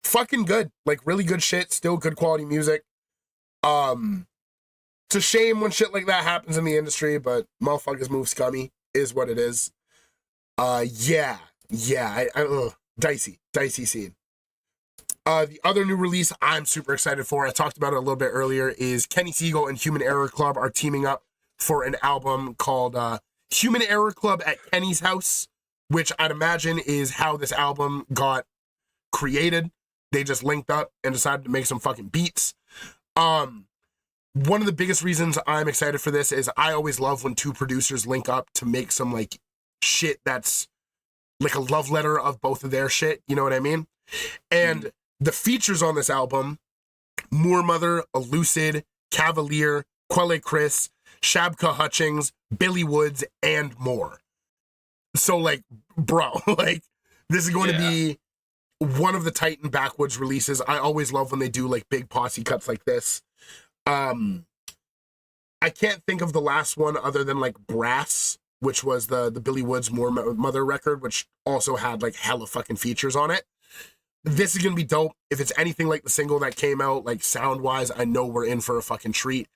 Fucking good, like really good shit. Still good quality music. It's a shame when shit like that happens in the industry, but motherfuckers move scummy is what it is. Yeah. Dicey scene. The other new release I'm super excited for, I talked about it a little bit earlier, is Kenny Siegel and Human Error Club are teaming up for an album called Human Error Club at Kenny's House, which I'd imagine is how this album got created. They just linked up and decided to make some fucking beats. One of the biggest reasons I'm excited for this is I always love when two producers link up to make some like shit that's like a love letter of both of their shit, you know what I mean? And the features on this album, Moormother, Elucid, Cavalier, Quelle Chris, Shabka Hutchings, Billy Woods, and more. So like, bro, like this is going to be one of the Titan Backwoods releases. I always love when they do like big posse cuts like this. I can't think of the last one other than like Brass, which was the Billy Woods Moormother record, which also had like hella fucking features on it. This is gonna be dope. If it's anything like the single that came out, like sound wise, I know we're in for a fucking treat.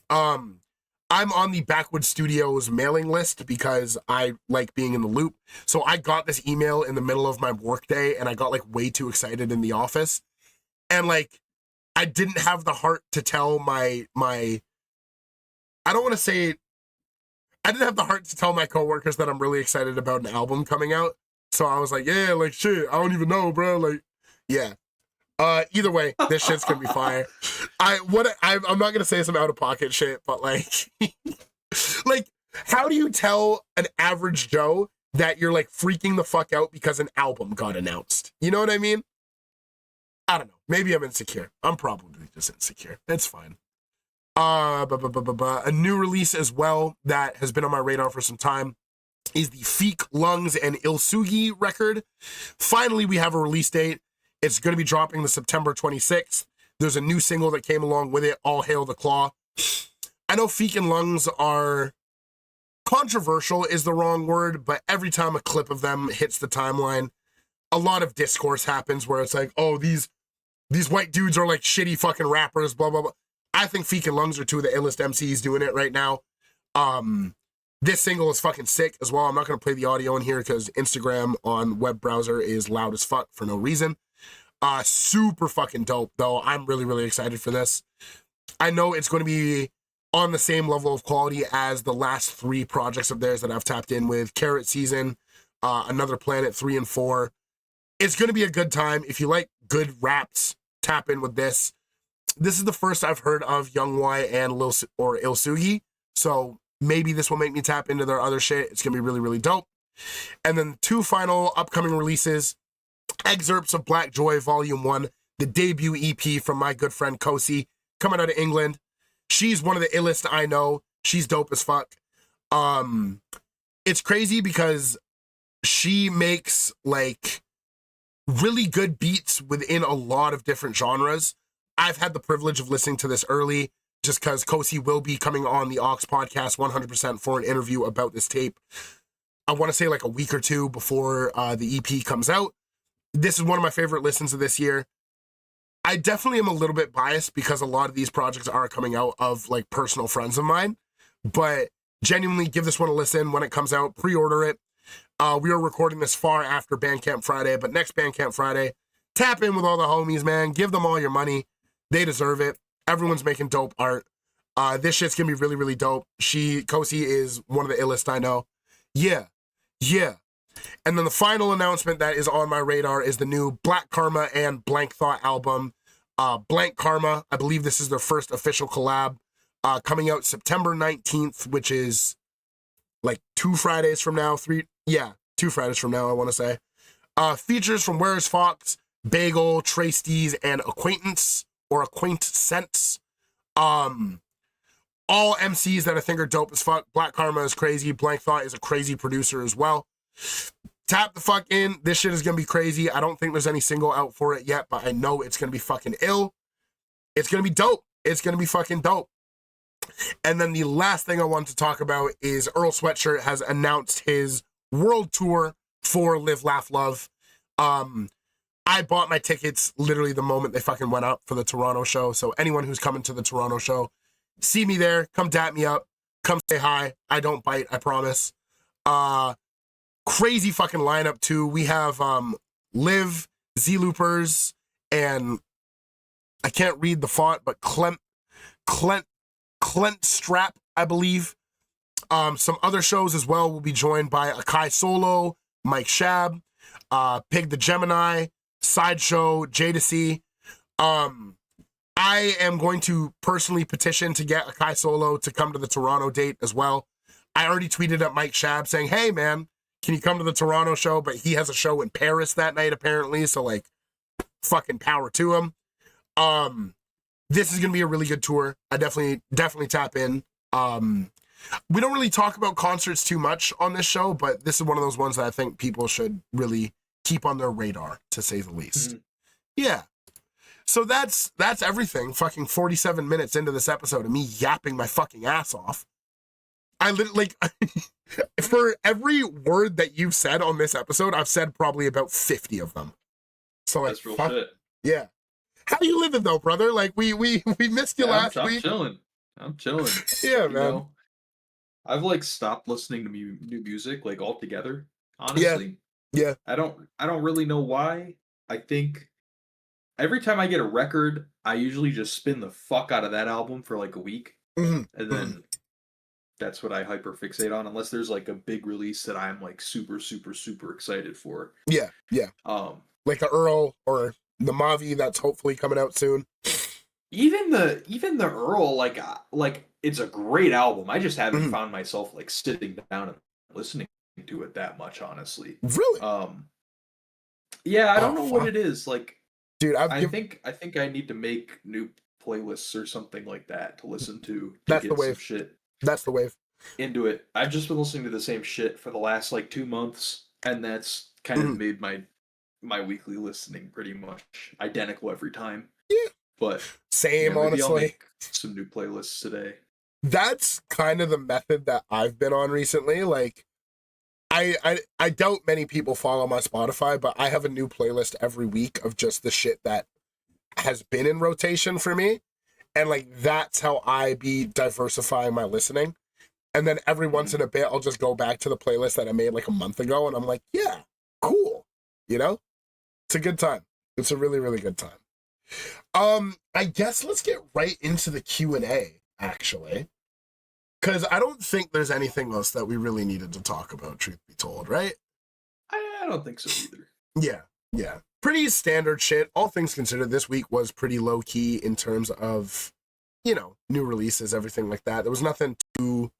I'm on the Backwoods Studios mailing list because I like being in the loop. So I got this email in the middle of my workday and I got like way too excited in the office. And like, I didn't have the heart to tell I didn't have the heart to tell my coworkers that I'm really excited about an album coming out. So I was like, yeah, like shit, I don't even know, bro. Like, yeah. Either way, this shit's gonna be fire. I'm not gonna say some out of pocket shit, but like, like, how do you tell an average Joe that you're like freaking the fuck out because an album got announced? You know what I mean? I don't know. Maybe I'm insecure. I'm probably just insecure. It's fine. A new release as well that has been on my radar for some time is the Feek, Lungs, and Ilsugi record. Finally, we have a release date. It's going to be dropping the September 26th. There's a new single that came along with it, All Hail the Claw. I know Feek and Lungs are controversial is the wrong word, but every time a clip of them hits the timeline, a lot of discourse happens where it's like, oh, these white dudes are like shitty fucking rappers, blah, blah, blah. I think Feek and Lungs are two of the illest MCs doing it right now. This single is fucking sick as well. I'm not going to play the audio in here because Instagram on web browser is loud as fuck for no reason. Super fucking dope, though. I'm really, really excited for this. I know it's going to be on the same level of quality as the last three projects of theirs that I've tapped in with. Carrot Season, Another Planet 3 and 4. It's going to be a good time. If you like good raps, tap in with this. This is the first I've heard of Young Y and Ilsugi, so maybe this will make me tap into their other shit. It's going to be really, really dope. And then two final upcoming releases, excerpts of Black Joy Volume 1, the debut EP from my good friend Kosi, coming out of England. She's one of the illest I know. She's dope as fuck. It's crazy because she makes like really good beats within a lot of different genres. I've had the privilege of listening to this early just because Kosi will be coming on the Aux Podcast 100% for an interview about this tape. I want to say like a week or two before the EP comes out. This is one of my favorite listens of this year. I definitely am a little bit biased because a lot of these projects are coming out of like personal friends of mine, but genuinely give this one a listen when it comes out. Pre-order it. We are recording this far after Bandcamp Friday, but next Bandcamp Friday, tap in with all the homies, man. Give them all your money. They deserve it. Everyone's making dope art. This shit's gonna be really, really dope. Kosi is one of the illest I know. Yeah. And then the final announcement that is on my radar is the new Black Karma and Blank Thought album. Blank Karma, I believe this is their first official collab, coming out September 19th, which is like 2 Fridays from now. 2 Fridays from now, I want to say. Features from Where's Fox, Bagel, Trace D's, and Acquaintance. All MCs that I think are dope as fuck. Black Karma is crazy. Blank Thought is a crazy producer as well. Tap the fuck in. This shit is gonna be crazy. I don't think there's any single out for it yet, but I know it's gonna be fucking ill. It's gonna be dope. It's gonna be fucking dope. And then the last thing I want to talk about is Earl Sweatshirt has announced his world tour for Live, Laugh, Love. I bought my tickets literally the moment they fucking went up for the Toronto show. So anyone who's coming to the Toronto show, see me there. Come dap me up. Come say hi. I don't bite. I promise. Crazy fucking lineup too. We have Liv, Z-Loopers, and I can't read the font, but Clint Strap, I believe. Some other shows as well will be joined by Akai Solo, Mike Shab, Pig the Gemini, Sideshow, Jadesy. I am going to personally petition to get Akai Solo to come to the Toronto date as well. I already tweeted at Mike Shab saying, hey man, can you come to the Toronto show? But he has a show in Paris that night apparently, so like fucking power to him. This is gonna be a really good tour. I definitely tap in. We don't really talk about concerts too much on this show, but this is one of those ones that I think people should really keep on their radar, to say the least. Mm-hmm. Yeah. So that's everything. Fucking 47 minutes into this episode of me yapping my fucking ass off. I literally, for every word that you've said on this episode, I've said probably about 50 of them. So like, that's real shit. Yeah. How you living though, brother? Like we missed you last week. I'm chilling. Yeah, man. Know, I've like stopped listening to new music like altogether. Honestly. Yeah. I don't really know why. I think every time I get a record, I usually just spin the fuck out of that album for like a week. Mm-hmm. And then that's what I hyperfixate on, unless there's like a big release that I'm like super, super, super excited for. Yeah. Like the Earl or the Mavi that's hopefully coming out soon. Even the Earl, like it's a great album. I just haven't found myself like sitting down and listening to it that much, honestly. Really? Yeah, I don't know what it is. Like, dude, I think I need to make new playlists or something like that to listen to. That's the wave. Shit. That's the wave. Into it. I've just been listening to the same shit for the last like 2 months, and that's kind of made my weekly listening pretty much identical every time. Yeah. But same, honestly. I'll make some new playlists today. That's kind of the method that I've been on recently. Like, I doubt many people follow my Spotify, but I have a new playlist every week of just the shit that has been in rotation for me. And like, that's how I be diversifying my listening. And then every once in a bit, I'll just go back to the playlist that I made like a month ago. And I'm like, yeah, cool. You know, it's a good time. It's a really, really good time. I guess let's get right into the Q&A, actually. Because I don't think there's anything else that we really needed to talk about, truth be told, right? I don't think so either. Yeah. Pretty standard shit. All things considered, this week was pretty low-key in terms of, you know, new releases, everything like that. There was nothing too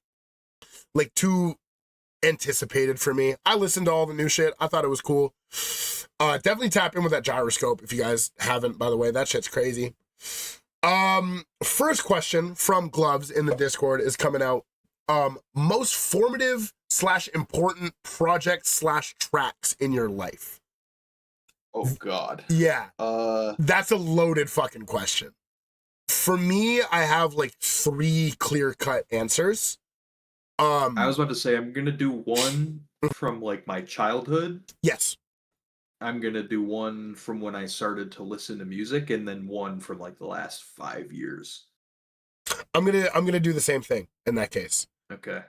anticipated for me. I listened to all the new shit. I thought it was cool. Definitely tap in with that gyroscope if you guys haven't, by the way. That shit's crazy. First question from Gloves in the Discord is coming out. Most formative / important projects / tracks in your life. Oh God. Yeah. That's a loaded fucking question. For me, I have like 3 clear-cut answers. I was about to say I'm gonna do one from like my childhood. Yes. I'm gonna do one from when I started to listen to music, and then one from like the last 5 years. I'm gonna do the same thing in that case. Okay.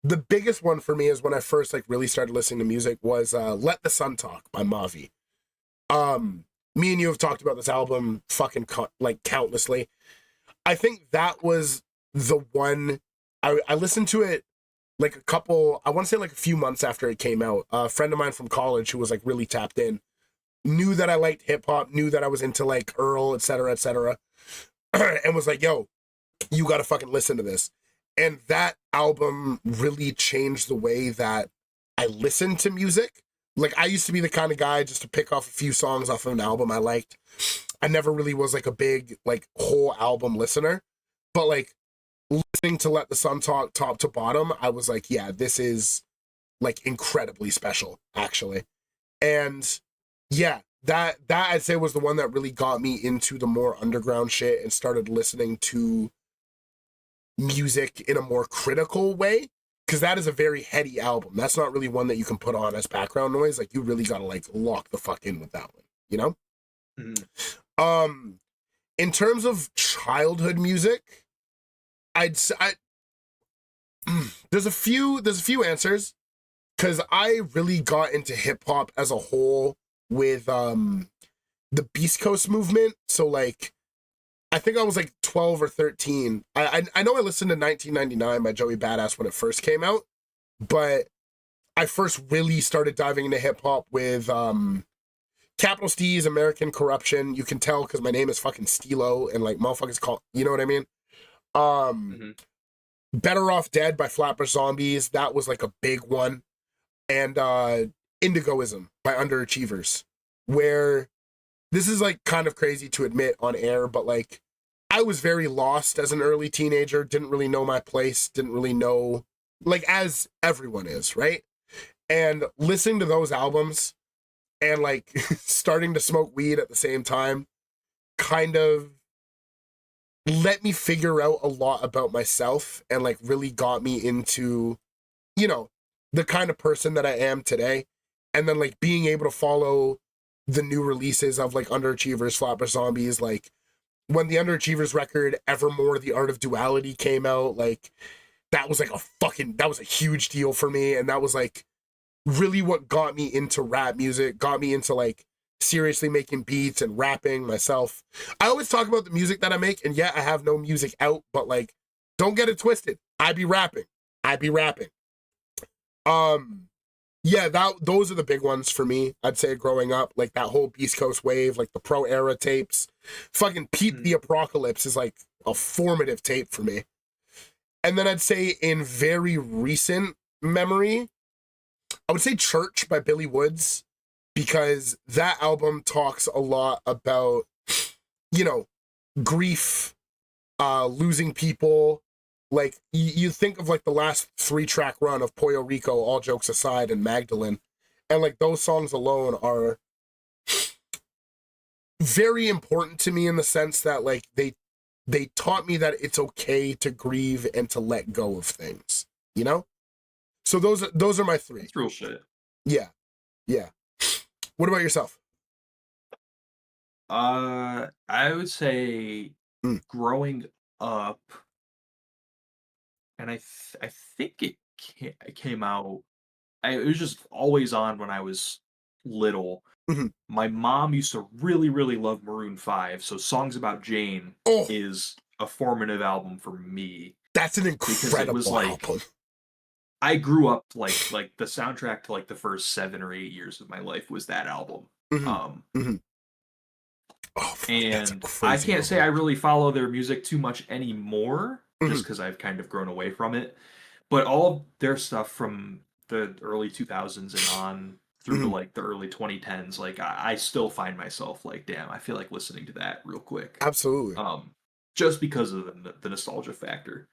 The biggest one for me is when I first like really started listening to music was Let the Sun Talk by Mavi. Me and you have talked about this album fucking like countlessly. I think that was the one I listened to it like I want to say like a few months after it came out. A friend of mine from college who was like really tapped in knew that I liked hip hop, knew that I was into like Earl, etc., and was like, yo, you gotta fucking listen to this. And that album really changed the way that I listened to music. Like, I used to be the kind of guy just to pick off a few songs off of an album I liked. I never really was like a big, like, whole album listener. But like, listening to Let the Sun Talk top to bottom, I was like, yeah, this is like incredibly special, actually. And yeah, that I'd say was the one that really got me into the more underground shit and started listening to music in a more critical way, because that is a very heady album. That's not really one that you can put on as background noise. Like, you really gotta like lock the fuck in with that one, you know? In terms of childhood music, there's a few answers, because I really got into hip hop as a whole with the Beast Coast movement. So like, I think I was like 12 or 13. I know I listened to 1999 by Joey Badass when it first came out, but I first really started diving into hip hop with Capital Steez, American Corruption. You can tell because my name is fucking Steelo and like motherfuckers call, you know what I mean? Better Off Dead by Flatbush Zombies. That was like a big one. And Indigoism by Underachievers, where this is like kind of crazy to admit on air, but like, I was very lost as an early teenager, didn't really know my place, didn't really know, like, as everyone is, right? And listening to those albums and like starting to smoke weed at the same time kind of let me figure out a lot about myself and like really got me into, you know, the kind of person that I am today. And then like being able to follow the new releases of like Underachievers, Flatbush Zombies, like when the Underachievers record Evermore, The Art of Duality came out, like that was like that was a huge deal for me. And that was like really what got me into rap music, got me into like seriously making beats and rapping myself. I always talk about the music that I make, and yeah, I have no music out, but like, don't get it twisted. I be rapping. Yeah, those are the big ones for me. I'd say growing up, like that whole Beast Coast wave, like the Pro Era tapes. Fucking Peep the Apocalypse is like a formative tape for me. And then I'd say in very recent memory, I would say Church by Billy Woods, because that album talks a lot about, you know, grief, losing people. Like, you think of like the last 3-track run of Puerto Rico, All Jokes Aside, and Magdalene, and like those songs alone are very important to me in the sense that like they taught me that it's okay to grieve and to let go of things, you know? So those are my three. That's real shit. Yeah. What about yourself? I would say growing up, and I think it came out. It was just always on when I was little. My mom used to really, really love Maroon 5, so Songs About Jane is a formative album for me. That's an incredible album. I grew up like the soundtrack to like the first 7 or 8 years of my life was that album. And I can't say I really follow their music too much anymore, just because I've kind of grown away from it. But all their stuff from the early 2000s and on through to like the early 2010s, like I still find myself like, damn, I feel like listening to that real quick. Absolutely. Just because of the nostalgia factor.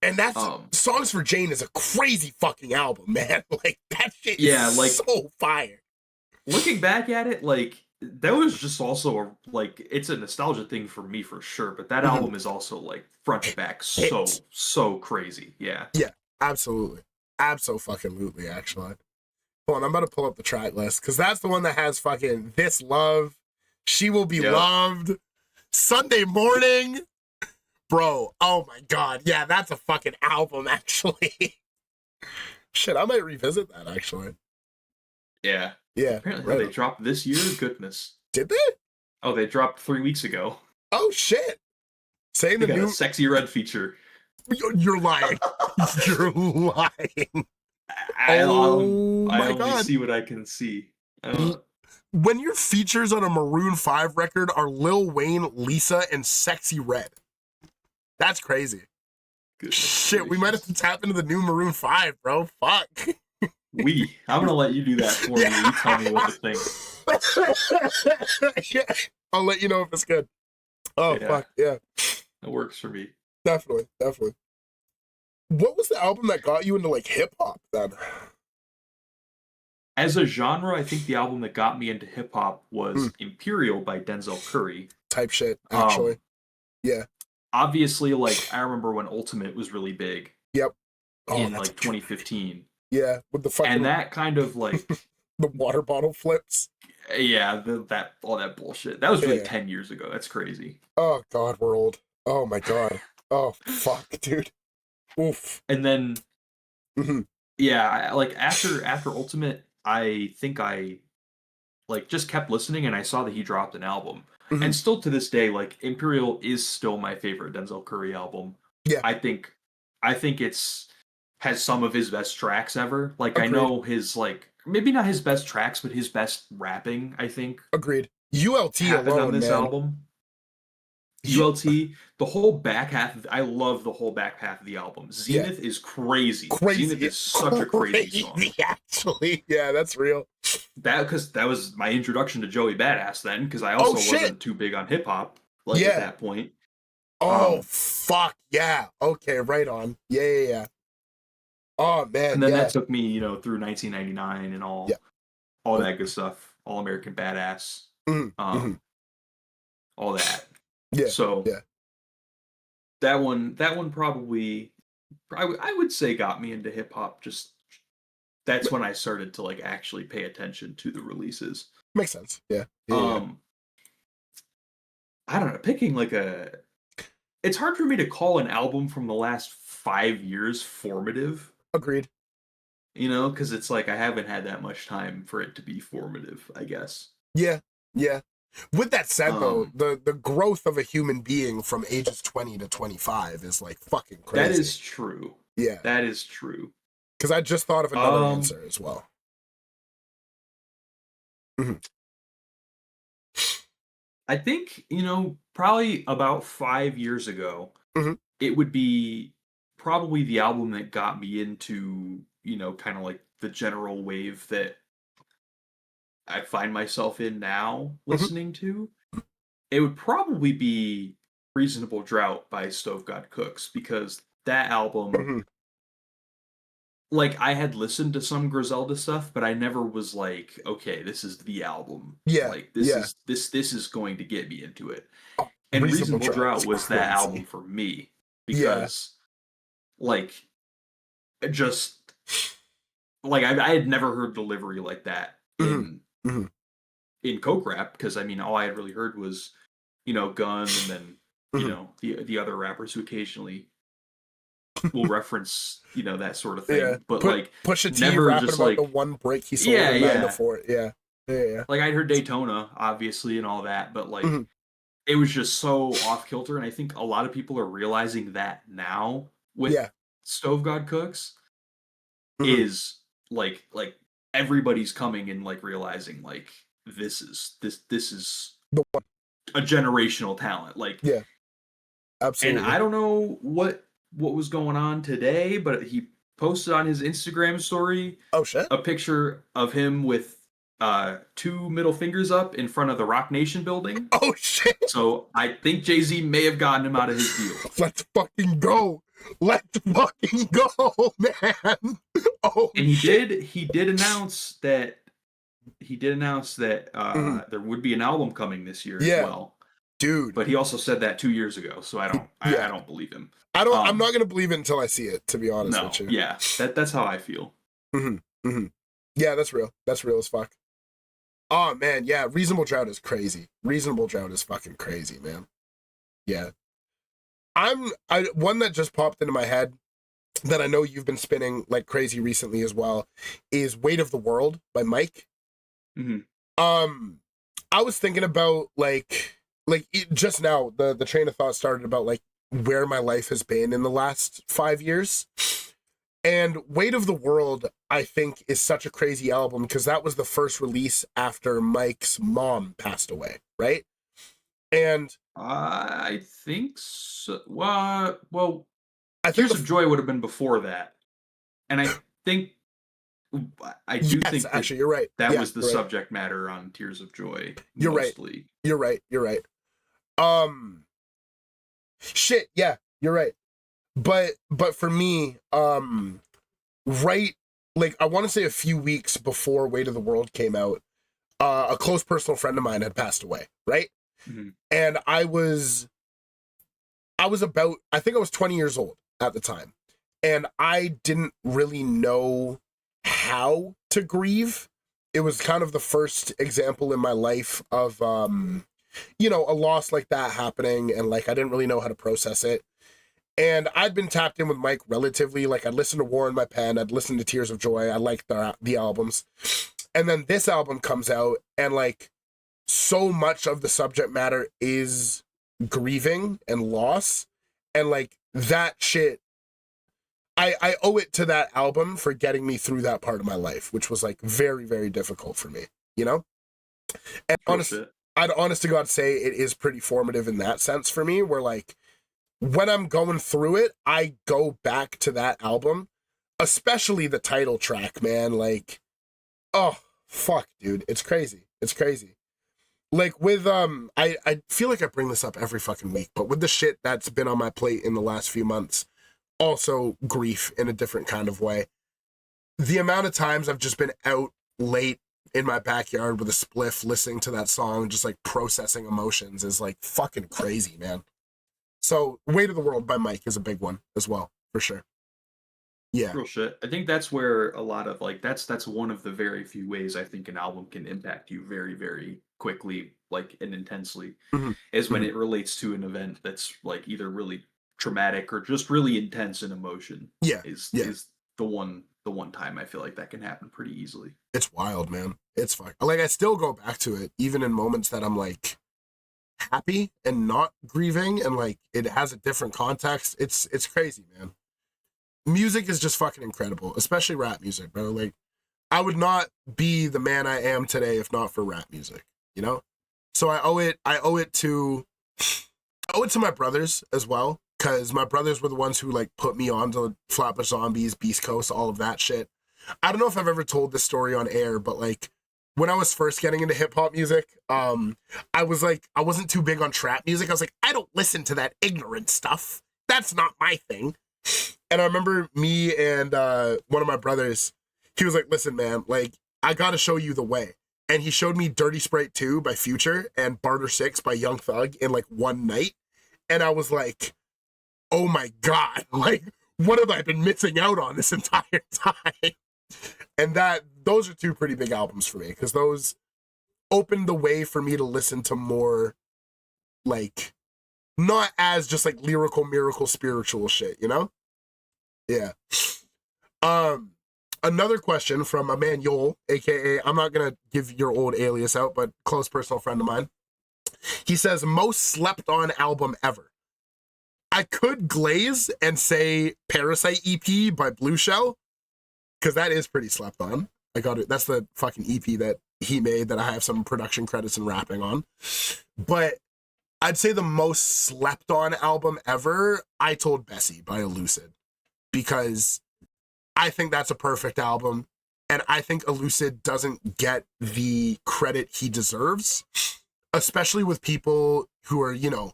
And that's Songs for Jane is a crazy fucking album, man. Like that shit is like, so fire. Looking back at it, like that was just also it's a nostalgia thing for me for sure, but that album is also like front to back so crazy. Yeah. Yeah, absolutely. Absolutely, actually. Hold on, I'm about to pull up the track list because that's the one that has fucking This Love, She Will Be Loved, Sunday Morning, Bro, oh my god. Yeah, that's a fucking album, actually. Shit, I might revisit that, actually. Yeah. Yeah. Apparently they dropped this year? Goodness. Did they? Oh, they dropped 3 weeks ago. Oh, shit. Saying They the got new... a Sexy Red feature. You're lying. You're lying. I my only God. see what I can see. When your features on a Maroon 5 record are Lil Wayne, Lisa, and Sexy Red. That's crazy. Shit, we might have to tap into the new Maroon 5, bro. Fuck. I'm gonna let you do that for me. You tell me what to think. Yeah. I'll let you know if it's good. Oh, yeah. Fuck, yeah. It works for me. Definitely. What was the album that got you into, like, hip-hop, then? As a genre, I think the album that got me into hip-hop was Imperial by Denzel Curry. Type shit, actually. Yeah. Obviously, like, I remember when Ultimate was really big. Yep. In, like, 2015. Yeah, with the fucking... And that kind of, like... the water bottle flips. Yeah, all that bullshit. That was really 10 years ago. That's crazy. Oh, God, we're old. Oh, my God. Oh, fuck, dude. Oof. And then... Yeah, like, after Ultimate, I think I, like, just kept listening, and I saw that he dropped an album. And still to this day, like, Imperial is still my favorite Denzel Curry album. Yeah. I think it's has some of his best tracks ever. Like, Agreed. I know his, like, maybe not his best tracks, but his best rapping, I think. Agreed. ULT alone, on this man. album. ULT, the whole back half, I love the whole back half of the album. Zenith is crazy. Zenith is such a crazy song. Actually, yeah, that's real. Because that was my introduction to Joey Badass then, because I also wasn't too big on hip-hop, like, at that point. Oh, fuck, yeah. Okay, right on. Yeah. Oh, man, and then that took me, through 1999 and all that good stuff. All American Badass. All that. Yeah. So that one probably, I would say, got me into hip hop. Just that's when I started to, like, actually pay attention to the releases. Makes sense. Yeah. I don't know. Picking like it's hard for me to call an album from the last 5 years formative. Agreed. Because it's like I haven't had that much time for it to be formative, I guess. Yeah. With that said, though, the growth of a human being from ages 20 to 25 is, like, fucking crazy. That is true. Yeah. That is true. Because I just thought of another answer as well. I think, probably about 5 years ago, it would be probably the album that got me into, kind of like the general wave that I find myself in now listening to. It would probably be Reasonable Drought by Stove God Cooks, because that album, like, I had listened to some Griselda stuff, but I never was like, okay, this is the album. Yeah. Like, this is going to get me into it. And Reasonable Drought was that album for me, because like, just like I had never heard delivery like that in Coke rap, because I mean all I had really heard was Gun, and then the other rappers who occasionally will reference that sort of thing, but Pusha T never rapping just about like the one break he sold in 904. Yeah. Like, I'd heard Daytona obviously and all that, but like it was just so off kilter, and I think a lot of people are realizing that now with Stove God Cooks is like everybody's coming and like realizing like this is the one. A generational talent, like absolutely. And I don't know what was going on today, but he posted on his Instagram story a picture of him with 2 middle fingers up in front of the Rock Nation building. Oh shit. So I think Jay-Z may have gotten him out of his deal. Let's fucking go. Let's fucking go, man. Oh, and he did announce that there would be an album coming this year as well. Dude. But he also said that 2 years ago, so I don't believe him. I'm not gonna believe it until I see it, to be honest with you. Yeah. That's how I feel. Yeah, that's real. That's real as fuck. Oh man, yeah, Reasonable Drought is crazy. Reasonable Drought is fucking crazy, man. Yeah. One that just popped into my head that I know you've been spinning like crazy recently as well is Weight of the World by Mike. Mm-hmm. I was thinking about just now, the train of thought started about like where my life has been in the last 5 years. And Weight of the World, I think, is such a crazy album because that was the first release after Mike's mom passed away, right? And I think so. Well, I think Tears of Joy would have been before that. And I think I do think that actually you're right. That was the subject matter on Tears of Joy. You're mostly. Right. You're right. Shit, yeah, you're right. But for me, right, like I want to say a few weeks before Weight of the World came out, a close personal friend of mine had passed away, right? Mm-hmm. And I was about, I think I was 20 years old at the time. And I didn't really know how to grieve. It was kind of the first example in my life of, a loss like that happening. And like, I didn't really know how to process it. And I'd been tapped in with Mike relatively. Like, I'd listened to War in My Pen. I'd listened to Tears of Joy. I liked the albums. And then this album comes out, and like, so much of the subject matter is grieving and loss. And like, that shit, I owe it to that album for getting me through that part of my life, which was like very, very difficult for me, you know? And I'd honest to God say it is pretty formative in that sense for me, where like, when I'm going through it, I go back to that album, especially the title track, man. Like, oh, fuck, dude. It's crazy. It's crazy. Like with, I feel like I bring this up every fucking week, but with the shit that's been on my plate in the last few months, also grief in a different kind of way. The amount of times I've just been out late in my backyard with a spliff listening to that song, just like processing emotions is like fucking crazy, man. So Weight of the World by Mike is a big one as well, for sure. Yeah. Real shit. I think that's where a lot of like, that's one of the very few ways I think an album can impact you very, very quickly, like, and intensely, is when it relates to an event that's like either really traumatic or just really intense in emotion. Is the one time I feel like that can happen pretty easily. It's wild, man. It's fun. Like, I still go back to it even in moments that I'm like happy and not grieving, and like it has a different context. It's crazy, man. Music is just fucking incredible, especially rap music, bro. Like, I would not be the man I am today if not for rap music, you know? So I owe it to my brothers as well, because my brothers were the ones who like put me on to Flatbush Zombies, Beast Coast, all of that shit. I don't know if I've ever told this story on air, but like when I was first getting into hip hop music, I wasn't too big on trap music. I was like, I don't listen to that ignorant stuff. That's not my thing. And I remember me and one of my brothers, he was like, listen, man, like, I gotta show you the way. And he showed me Dirty Sprite 2 by Future and Barter 6 by Young Thug in like one night. And I was like, oh my God, like, what have I been missing out on this entire time? And those are two pretty big albums for me, because those opened the way for me to listen to more, like, not as just like lyrical, miracle, spiritual shit, you know? Yeah. Another question from a man Yoel, aka, I'm not gonna give your old alias out, but close personal friend of mine. He says, most slept on album ever. I could glaze and say Parasite EP by Blue Shell, because that is pretty slept on. I got it. That's the fucking EP that he made that I have some production credits and rapping on. But I'd say the most slept on album ever, I Told Bessie by Elucid, because I think that's a perfect album. And I think Elucid doesn't get the credit he deserves, especially with people who are, you know,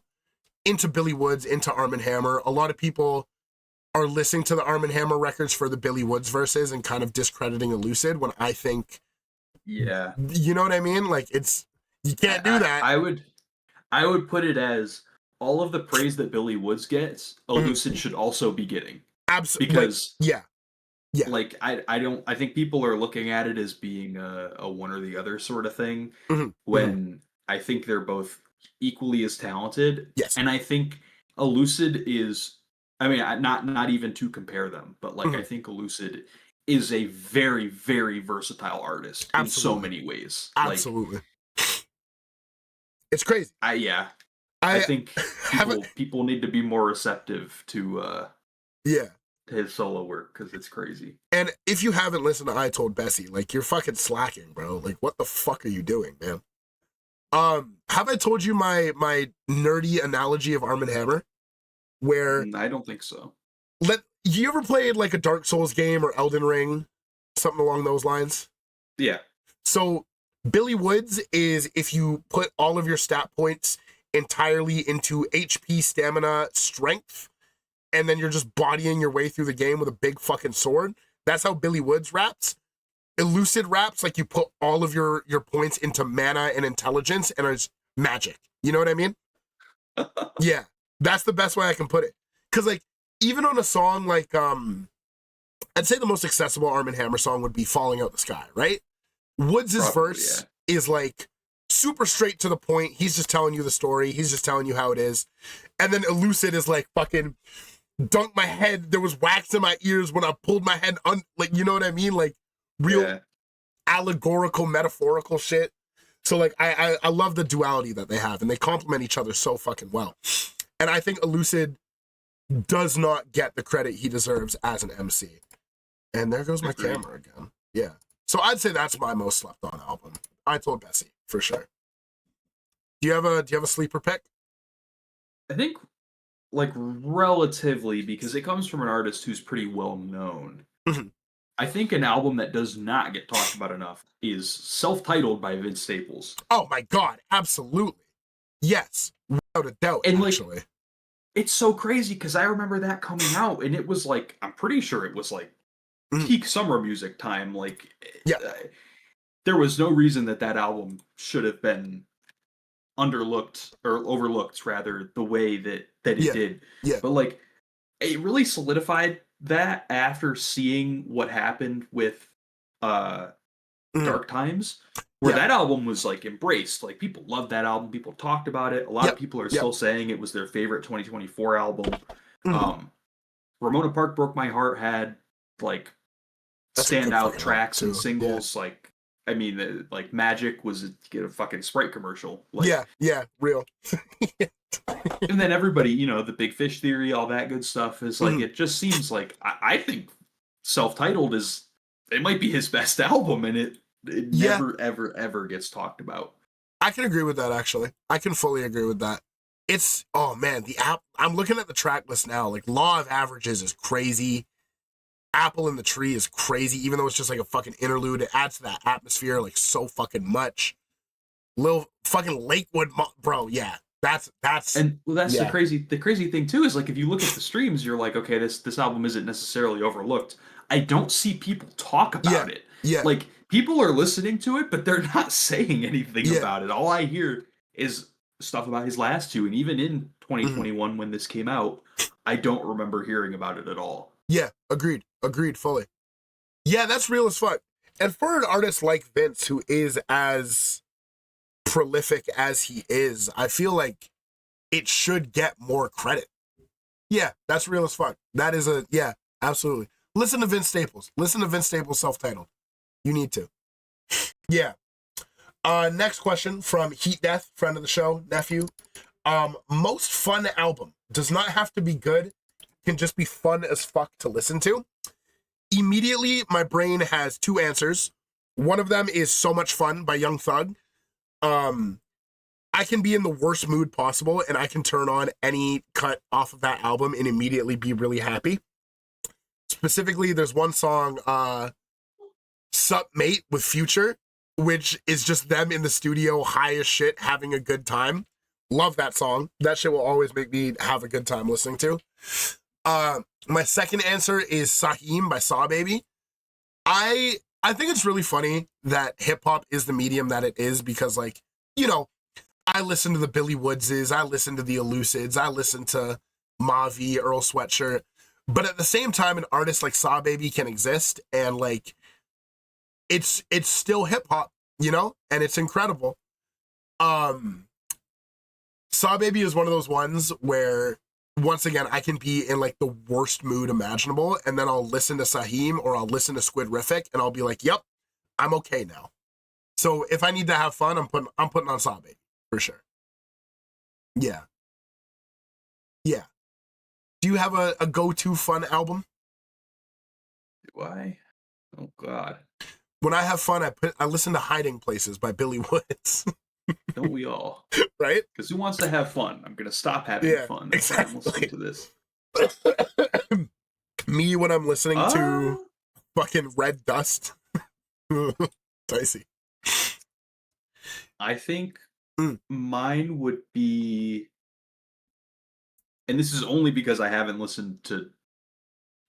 into Billy Woods, into Arm & Hammer. A lot of people are listening to the Arm & Hammer records for the Billy Woods verses and kind of discrediting Elucid, when I think, yeah, you know what I mean? Like, you can't do that. I would put it as all of the praise that Billy Woods gets, Elucid should also be getting. Absolutely. Because yeah. Like, I think people are looking at it as being a one or the other sort of thing, when I think they're both equally as talented. Yes. And I think Elucid is, I mean, not even to compare them, but like I think Elucid is a very, very versatile artist in so many ways. Absolutely. It's crazy. I think people need to be more receptive to his solo work, because it's crazy. And if you haven't listened to I Told Bessie, like, you're fucking slacking, bro. Like, what the fuck are you doing, man? Have I told you my nerdy analogy of Arm & Hammer? Where I don't think so. You ever played like a Dark Souls game or Elden Ring? Something along those lines? Yeah. So Billy Woods is if you put all of your stat points entirely into HP, stamina, strength, and then you're just bodying your way through the game with a big fucking sword. That's how Billy Woods raps. Elucid raps like you put all of your points into mana and intelligence, and it's magic. You know what I mean? Yeah, that's the best way I can put it. Because like, even on a song like, I'd say the most accessible Arm & Hammer song would be Falling Out the Sky, right? Woods' verse is like super straight to the point. He's just telling you the story. He's just telling you how it is. And then Elucid is like fucking dunk my head. There was wax in my ears when I pulled my head like, you know what I mean? Like real allegorical, metaphorical shit. So like, I love the duality that they have, and they complement each other so fucking well. And I think Elucid does not get the credit he deserves as an MC. And there goes my camera again. Yeah. So I'd say that's my most slept on album. I Told Bessie, for sure. Do you have a sleeper pick? I think like relatively, because it comes from an artist who's pretty well known. I think an album that does not get talked about enough is Self-Titled by Vince Staples. Oh my God, absolutely. Yes, without a doubt, and actually. Like, it's so crazy because I remember that coming out, and it was like, I'm pretty sure it was like peak summer music time. Like, there was no reason that album should have been underlooked or overlooked, rather, the way that it did. Yeah. But like, it really solidified that after seeing what happened with Dark Times, where that album was like embraced. Like, people loved that album. People talked about it. A lot of people are still saying it was their favorite 2024 album. Ramona Park Broke My Heart had like standout tracks and singles. Like, I mean, like Magic was get a fucking Sprite commercial. Like, real. And then everybody, you know, the Big Fish Theory, all that good stuff is like, it just seems like, I think Self-Titled it might be his best album, and it never, ever, ever gets talked about. I can agree with that, actually. I can fully agree with that. It's, oh man, I'm looking at the track list now. Like, Law of Averages is crazy. Apple in the Tree is crazy, even though it's just like a fucking interlude. It adds to that atmosphere like so fucking much. Lil fucking Lakewood, bro, yeah. That's the crazy thing too is, like, if you look at the streams, you're like, okay, this album isn't necessarily overlooked. I don't see people talk about it. Yeah. Like, people are listening to it, but they're not saying anything about it. All I hear is stuff about his last two, and even in 2021 when this came out, I don't remember hearing about it at all. Yeah, agreed fully. Yeah, that's real as fuck. And for an artist like Vince, who is as prolific as he is, I feel like it should get more credit. Yeah, that's real as fuck. That is absolutely. Listen to Vince Staples. Listen to Vince Staples Self-Titled. You need to. Yeah. Next question from Heat Death, friend of the show, nephew. Most fun album. Does not have to be good. Can just be fun as fuck to listen to. Immediately, my brain has two answers. One of them is So Much Fun by Young Thug. I can be in the worst mood possible, and I can turn on any cut off of that album and immediately be really happy. Specifically, there's one song, Sup Mate with Future, which is just them in the studio high as shit, having a good time. Love that song. That shit will always make me have a good time listening to. My second answer is Saheem by Saw Baby. I think it's really funny that hip-hop is the medium that it is, because, like, you know, I listen to the Billy Woodses, I listen to the Elucids, I listen to Mavi, Earl Sweatshirt, but at the same time, an artist like Saw Baby can exist, and, like, it's still hip-hop, you know, and it's incredible. Saw Baby is one of those ones where once again, I can be in like the worst mood imaginable, and then I'll listen to Saheem or I'll listen to Squidrific, and I'll be like, "Yep, I'm okay now." So if I need to have fun, I'm putting on Sabe for sure. Yeah. Yeah. Do you have a go-to fun album? Do I? Oh God. When I have fun, I listen to Hiding Places by Billy Woods. Don't we all? Right? Because who wants to have fun? I'm gonna stop having fun. Exactly. I'm listening to this. Me when I'm listening to fucking Red Dust. Dicey. I think mine would be, and this is only because I haven't listened to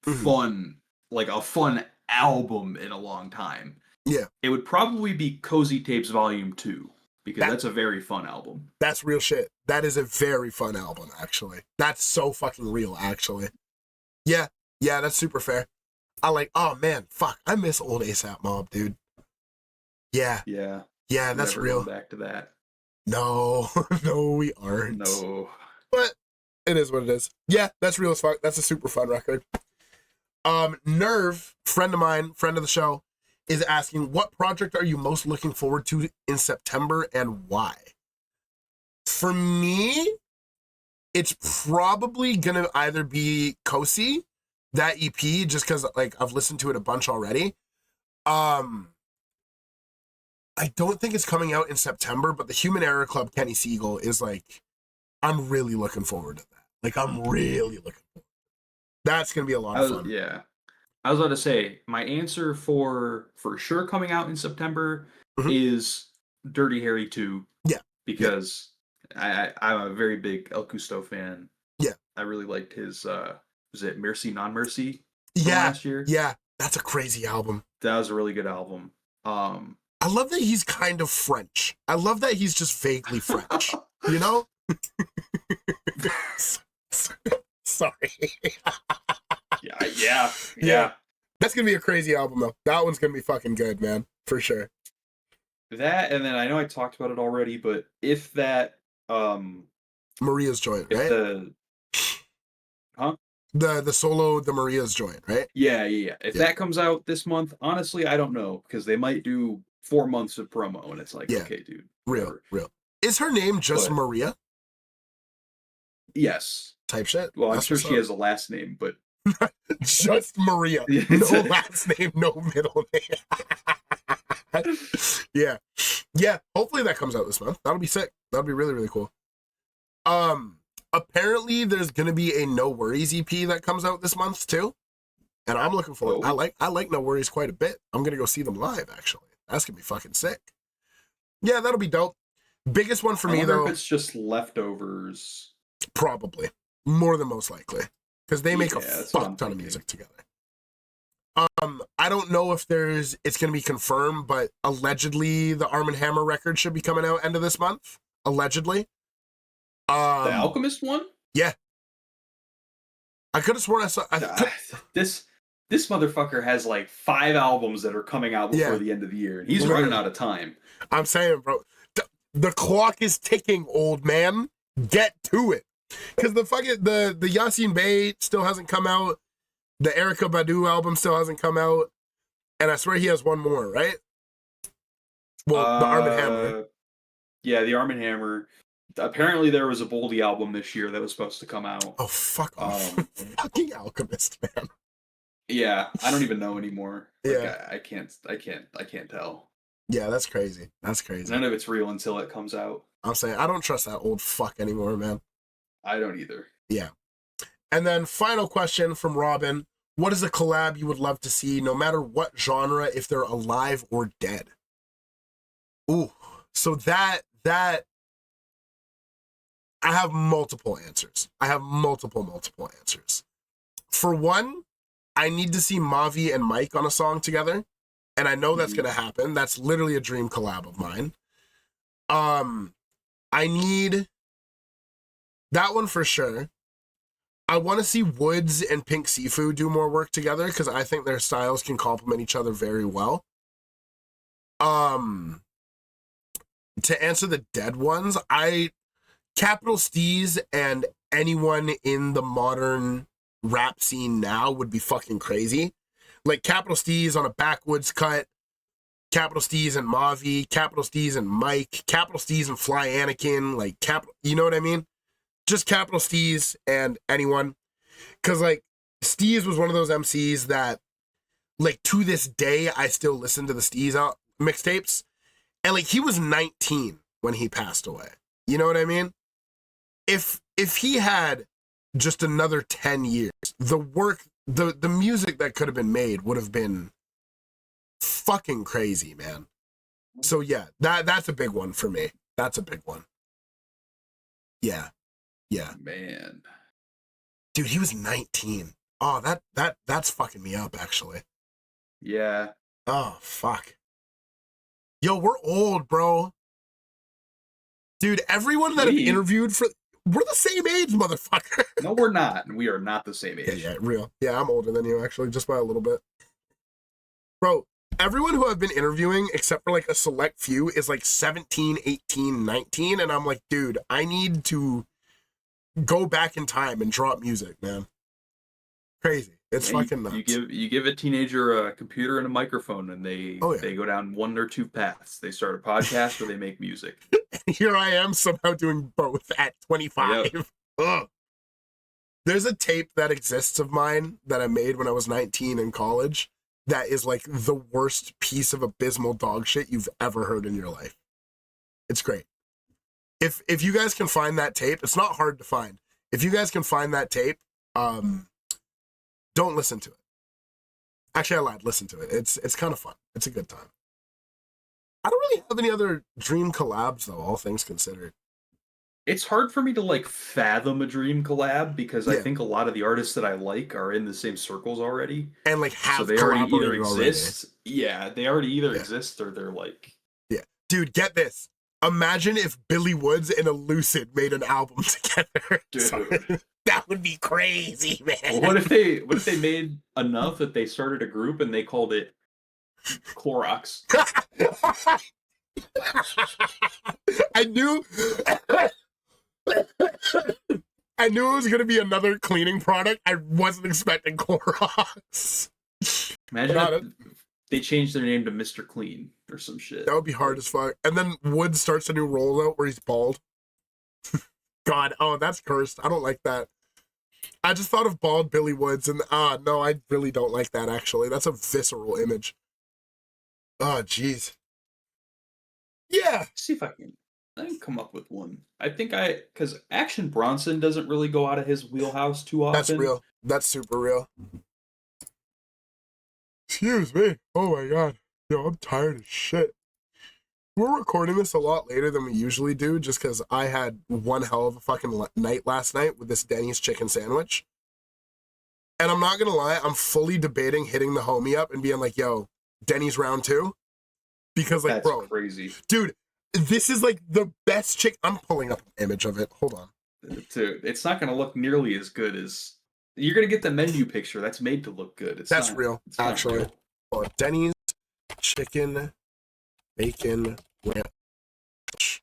fun, like a fun album in a long time. Yeah. It would probably be Cozy Tapes Volume 2, because that's a very fun album. That's real shit. That is a very fun album, actually. That's so fucking real, actually. Yeah, that's super fair. Oh man, fuck, I miss old ASAP Mob, dude. Yeah, that's never real. Going back to that. No, no, we aren't. No. But it is what it is. Yeah, that's real as fuck. That's a super fun record. Nerve, friend of mine, friend of the show, is asking, what project are you most looking forward to in September and why? For me, it's probably gonna either be Kosi, that EP, just because like I've listened to it a bunch already. I don't think it's coming out in September, but the Human Error Club Kenny Siegel is like, I'm really looking forward to that. Like, I'm really looking forward. That's gonna be a lot of fun. Yeah. I was about to say, my answer for sure coming out in September is Dirty Harry 2. Yeah. Because I'm a very big El Custo fan. Yeah. I really liked his, was it Mercy Non Mercy last year? Yeah. That's a crazy album. That was a really good album. I love that he's kind of French. I love that he's just vaguely French. You know? Sorry. Yeah. That's gonna be a crazy album though. That one's gonna be fucking good, man, for sure. That, and then I know I talked about it already, but if that Maria's Joint, right? The solo, the Maria's Joint, right? Yeah. If that comes out this month, honestly, I don't know, because they might do 4 months of promo, and it's like, okay, dude, real. Is her name just Maria? Yes. Type shit. Well, I'm sure she has a last name, but just Maria. No last name, no middle name. Yeah. Hopefully that comes out this month. That'll be sick. That'll be really, really cool. Apparently there's gonna be a No Worries EP that comes out this month too, and I'm looking forward. I like No Worries quite a bit. I'm gonna go see them live. Actually, that's gonna be fucking sick. Yeah, that'll be dope. Biggest one for me though. If it's just Leftovers. Probably, more than most likely, because they make a fuck ton of music together. I don't know if it's gonna be confirmed, but allegedly the Arm & Hammer record should be coming out end of this month. Allegedly. The Alchemist one? Yeah. I could have sworn I saw. This motherfucker has like 5 albums that are coming out before the end of the year, and he's running out of time. I'm saying, bro, the clock is ticking, old man. Get to it. Because the Yasin Bey still hasn't come out. The Erykah Badu album still hasn't come out. And I swear he has one more, right? Well, the Arm & Hammer. Yeah, the Arm & Hammer. Apparently there was a Boldy album this year that was supposed to come out. Oh, fuck off. Fucking Alchemist, man. Yeah, I don't even know anymore. Yeah. I can't tell. Yeah, that's crazy. That's crazy. None of it's real until it comes out. I'm saying, I don't trust that old fuck anymore, man. I don't either. Yeah. And then final question from Robin. What is a collab you would love to see, no matter what genre, if they're alive or dead? Ooh. So that I have multiple answers. Multiple answers. For one, I need to see Mavi and Mike on a song together. And I know that's going to happen. That's literally a dream collab of mine. I need that one for sure. I want to see Woods and Pink Sifu do more work together because I think their styles can complement each other very well. To answer the dead ones, Capital Steez and anyone in the modern rap scene now would be fucking crazy. Like Capital Steez on a Backwoods cut, Capital Steez and Mavi, Capital Steez and Mike, Capital Steez and Fly Anakin, like you know what I mean? Just Capital Steez and anyone. Cause like Steez was one of those MCs that like to this day I still listen to the Steez mixtapes. And like he was 19 when he passed away. You know what I mean? If he had just another 10 years, the music that could have been made would have been fucking crazy, man. So yeah, that's a big one for me. That's a big one. Yeah. Yeah. Man. Dude, he was 19. Oh, that's fucking me up, actually. Yeah. Oh, fuck. Yo, we're old, bro. Dude, everyone that I've interviewed we're the same age, motherfucker. No, we're not. We are not the same age. Yeah, real. Yeah, I'm older than you, actually, just by a little bit. Bro, everyone who I've been interviewing, except for like a select few, is like 17, 18, 19. And I'm like, dude, I need to go back in time and drop music, man. Crazy. It's fucking nuts. You give a teenager a computer and a microphone, and they go down one or two paths. They start a podcast or they make music. Here I am somehow doing both at 25. Yep. Ugh. There's a tape that exists of mine that I made when I was 19 in college that is like the worst piece of abysmal dog shit you've ever heard in your life. It's great. If you guys can find that tape, it's not hard to find. If you guys can find that tape, don't listen to it. Actually, I lied. Listen to it. It's kind of fun. It's a good time. I don't really have any other dream collabs, though, all things considered. It's hard for me to, like, fathom a dream collab because I think a lot of the artists that I like are in the same circles already. And, like, have so they already either exist. Yeah, they already either exist or they're, like... Yeah. Dude, get this. Imagine if Billy Woods and Elucid made an album together. Dude. That would be crazy, man. What if they made enough that they started a group and they called it Clorox? I knew it was going to be another cleaning product. I wasn't expecting Clorox. Imagine if they changed their name to Mr. Clean or some shit. That would be hard as fuck. And then Woods starts a new rollout where he's bald. God, oh, that's cursed. I don't like that. I just thought of bald Billy Woods, and no, I really don't like that, actually. That's a visceral image. Oh, jeez. Yeah. See if I can come up with one. I think because Action Bronson doesn't really go out of his wheelhouse too often. That's real. That's super real. Excuse me. Oh my God. Yo, I'm tired as shit. We're recording this a lot later than we usually do just because I had one hell of a fucking night last night with this Denny's chicken sandwich. And I'm not going to lie, I'm fully debating hitting the homie up and being like, yo, Denny's round 2. Because, like, that's crazy. Dude, this is like the best chicken. I'm pulling up an image of it. Hold on. Dude, it's not going to look nearly as good as... You're going to get the menu picture. That's made to look good. That's real, actually. Oh, Denny's chicken bacon ranch.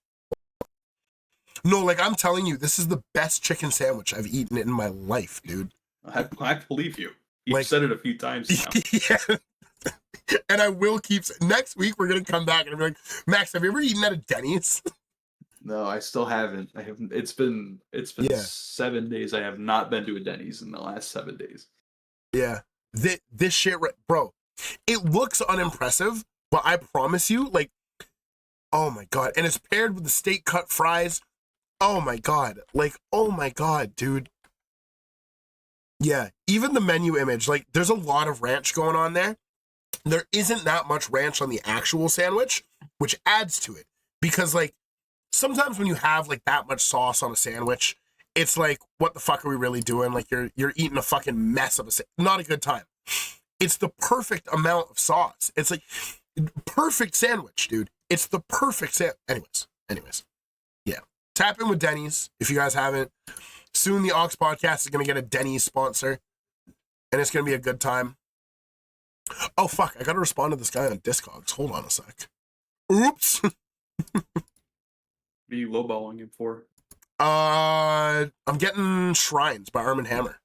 No, like, I'm telling you, this is the best chicken sandwich I've eaten in my life, dude. I believe you. You've said it a few times now. Yeah. And I will keep... Next week, we're going to come back and be like, Max, have you ever eaten at a Denny's? No, I still haven't. I haven't. It's been 7 days. I have not been to a Denny's in the last 7 days. Yeah. This shit, bro, it looks unimpressive, but I promise you, like, oh my God. And it's paired with the steak cut fries. Oh my God. Like, oh my God, dude. Yeah. Even the menu image, like, there's a lot of ranch going on there. There isn't that much ranch on the actual sandwich, which adds to it. Because, like, sometimes when you have, like, that much sauce on a sandwich, it's like, what the fuck are we really doing? Like, you're eating a fucking mess of not a good time. It's the perfect amount of sauce. It's like, perfect sandwich, dude. It's the perfect Anyways. Yeah. Tap in with Denny's if you guys haven't. Soon the Aux Podcast is going to get a Denny's sponsor. And it's going to be a good time. Oh, fuck. I got to respond to this guy on Discogs. Hold on a sec. Oops. What are you lowballing him for? I'm getting Shrines by Arm & Hammer.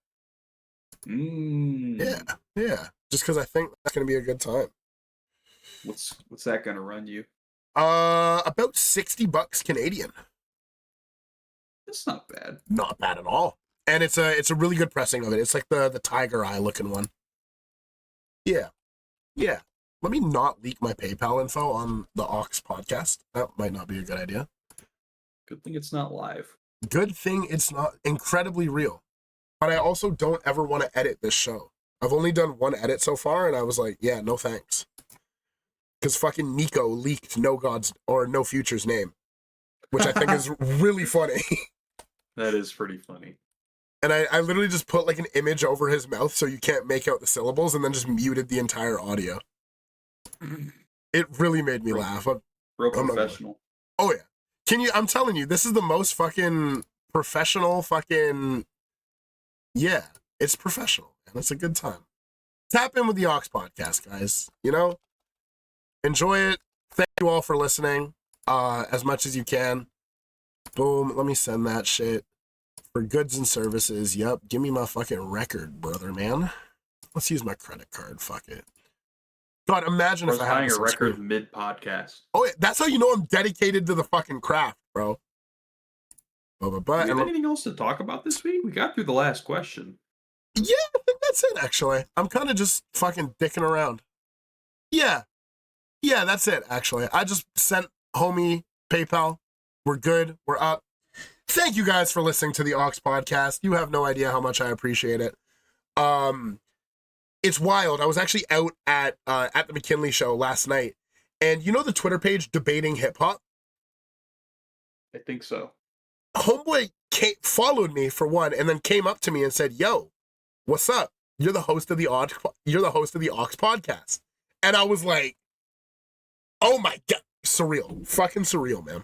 Yeah. Just because I think that's gonna be a good time. What's that gonna run you? About $60 Canadian. That's not bad. Not bad at all. And it's a really good pressing of it. It's like the tiger eye looking one. Yeah. Let me not leak my PayPal info on the Aux podcast. That might not be a good idea. Good thing it's not live. Good thing it's not incredibly real. But I also don't ever want to edit this show. I've only done one edit so far, and I was like, yeah, no thanks. Because fucking Nico leaked No God's or No Future's name, which I think is really funny. That is pretty funny. And I literally just put like an image over his mouth so you can't make out the syllables, and then just muted the entire audio. It really made me laugh. Real professional. Oh yeah. I'm telling you, this is the most fucking professional fucking... Yeah, it's professional, and it's a good time. Tap in with the Aux Podcast, guys. You know? Enjoy it. Thank you all for listening as much as you can. Boom. Let me send that shit. For goods and services. Yep. Give me my fucking record, brother, man. Let's use my credit card. Fuck it. God, imagine if I had a record mid-podcast. Oh, yeah. That's how you know I'm dedicated to the fucking craft, bro. Do we have anything else to talk about this week? We got through the last question. Yeah, I think that's it, actually. I'm kind of just fucking dicking around. Yeah, that's it, actually. I just sent homie PayPal. We're good. We're up. Thank you guys for listening to the Aux Podcast. You have no idea how much I appreciate it. It's wild. I was actually out at the McKinley show last night, and you know the Twitter page Debating Hip Hop? I think so. Homeboy followed me for one, and then came up to me and said, "Yo, what's up? You're the host of the Aux Podcast." And I was like, "Oh my god, surreal, fucking surreal, man."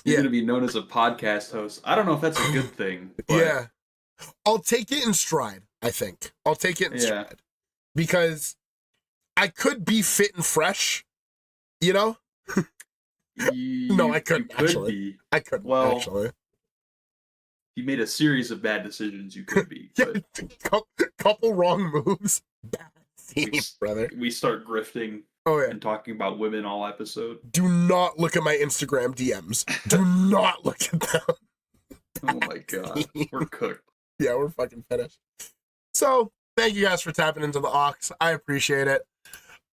You're gonna be known as a podcast host. I don't know if that's a good thing. But... Yeah, I'll take it in stride. I think I'll take it in stride because I could be fit and fresh, you know. No, I couldn't actually. I couldn't actually. You made a series of bad decisions. You could be. But couple wrong moves. Bad scenes, brother. We start grifting. Oh yeah. And talking about women all episode. Do not look at my Instagram DMs. Do not look at them. Oh my god. We're cooked. Yeah, we're fucking finished. So thank you guys for tapping into the Aux. I appreciate it.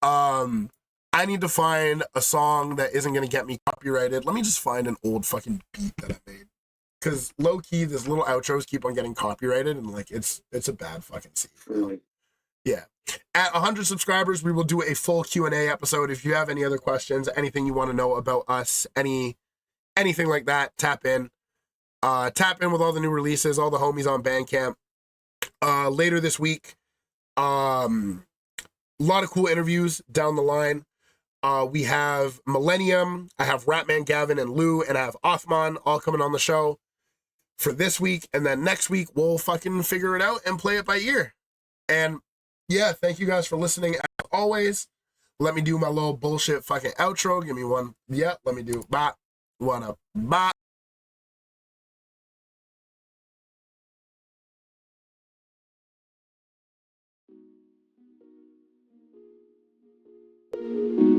I need to find a song that isn't gonna get me copyrighted. Let me just find an old fucking beat that I made. Because low key, these little outros keep on getting copyrighted, and like it's a bad fucking scene. Really? Yeah. At 100 subscribers, we will do a full Q&A episode. If you have any other questions, anything you want to know about us, anything like that, tap in. Tap in with all the new releases, all the homies on Bandcamp. Later this week, a lot of cool interviews down the line. We have Millennium, I have Ratman Gavin and Lou, and I have Othman all coming on the show for this week. And then next week, we'll fucking figure it out and play it by ear. And yeah, thank you guys for listening as always. Let me do my little bullshit fucking outro. Give me one. Yeah, let me do bop. One up. Bop. Thank you.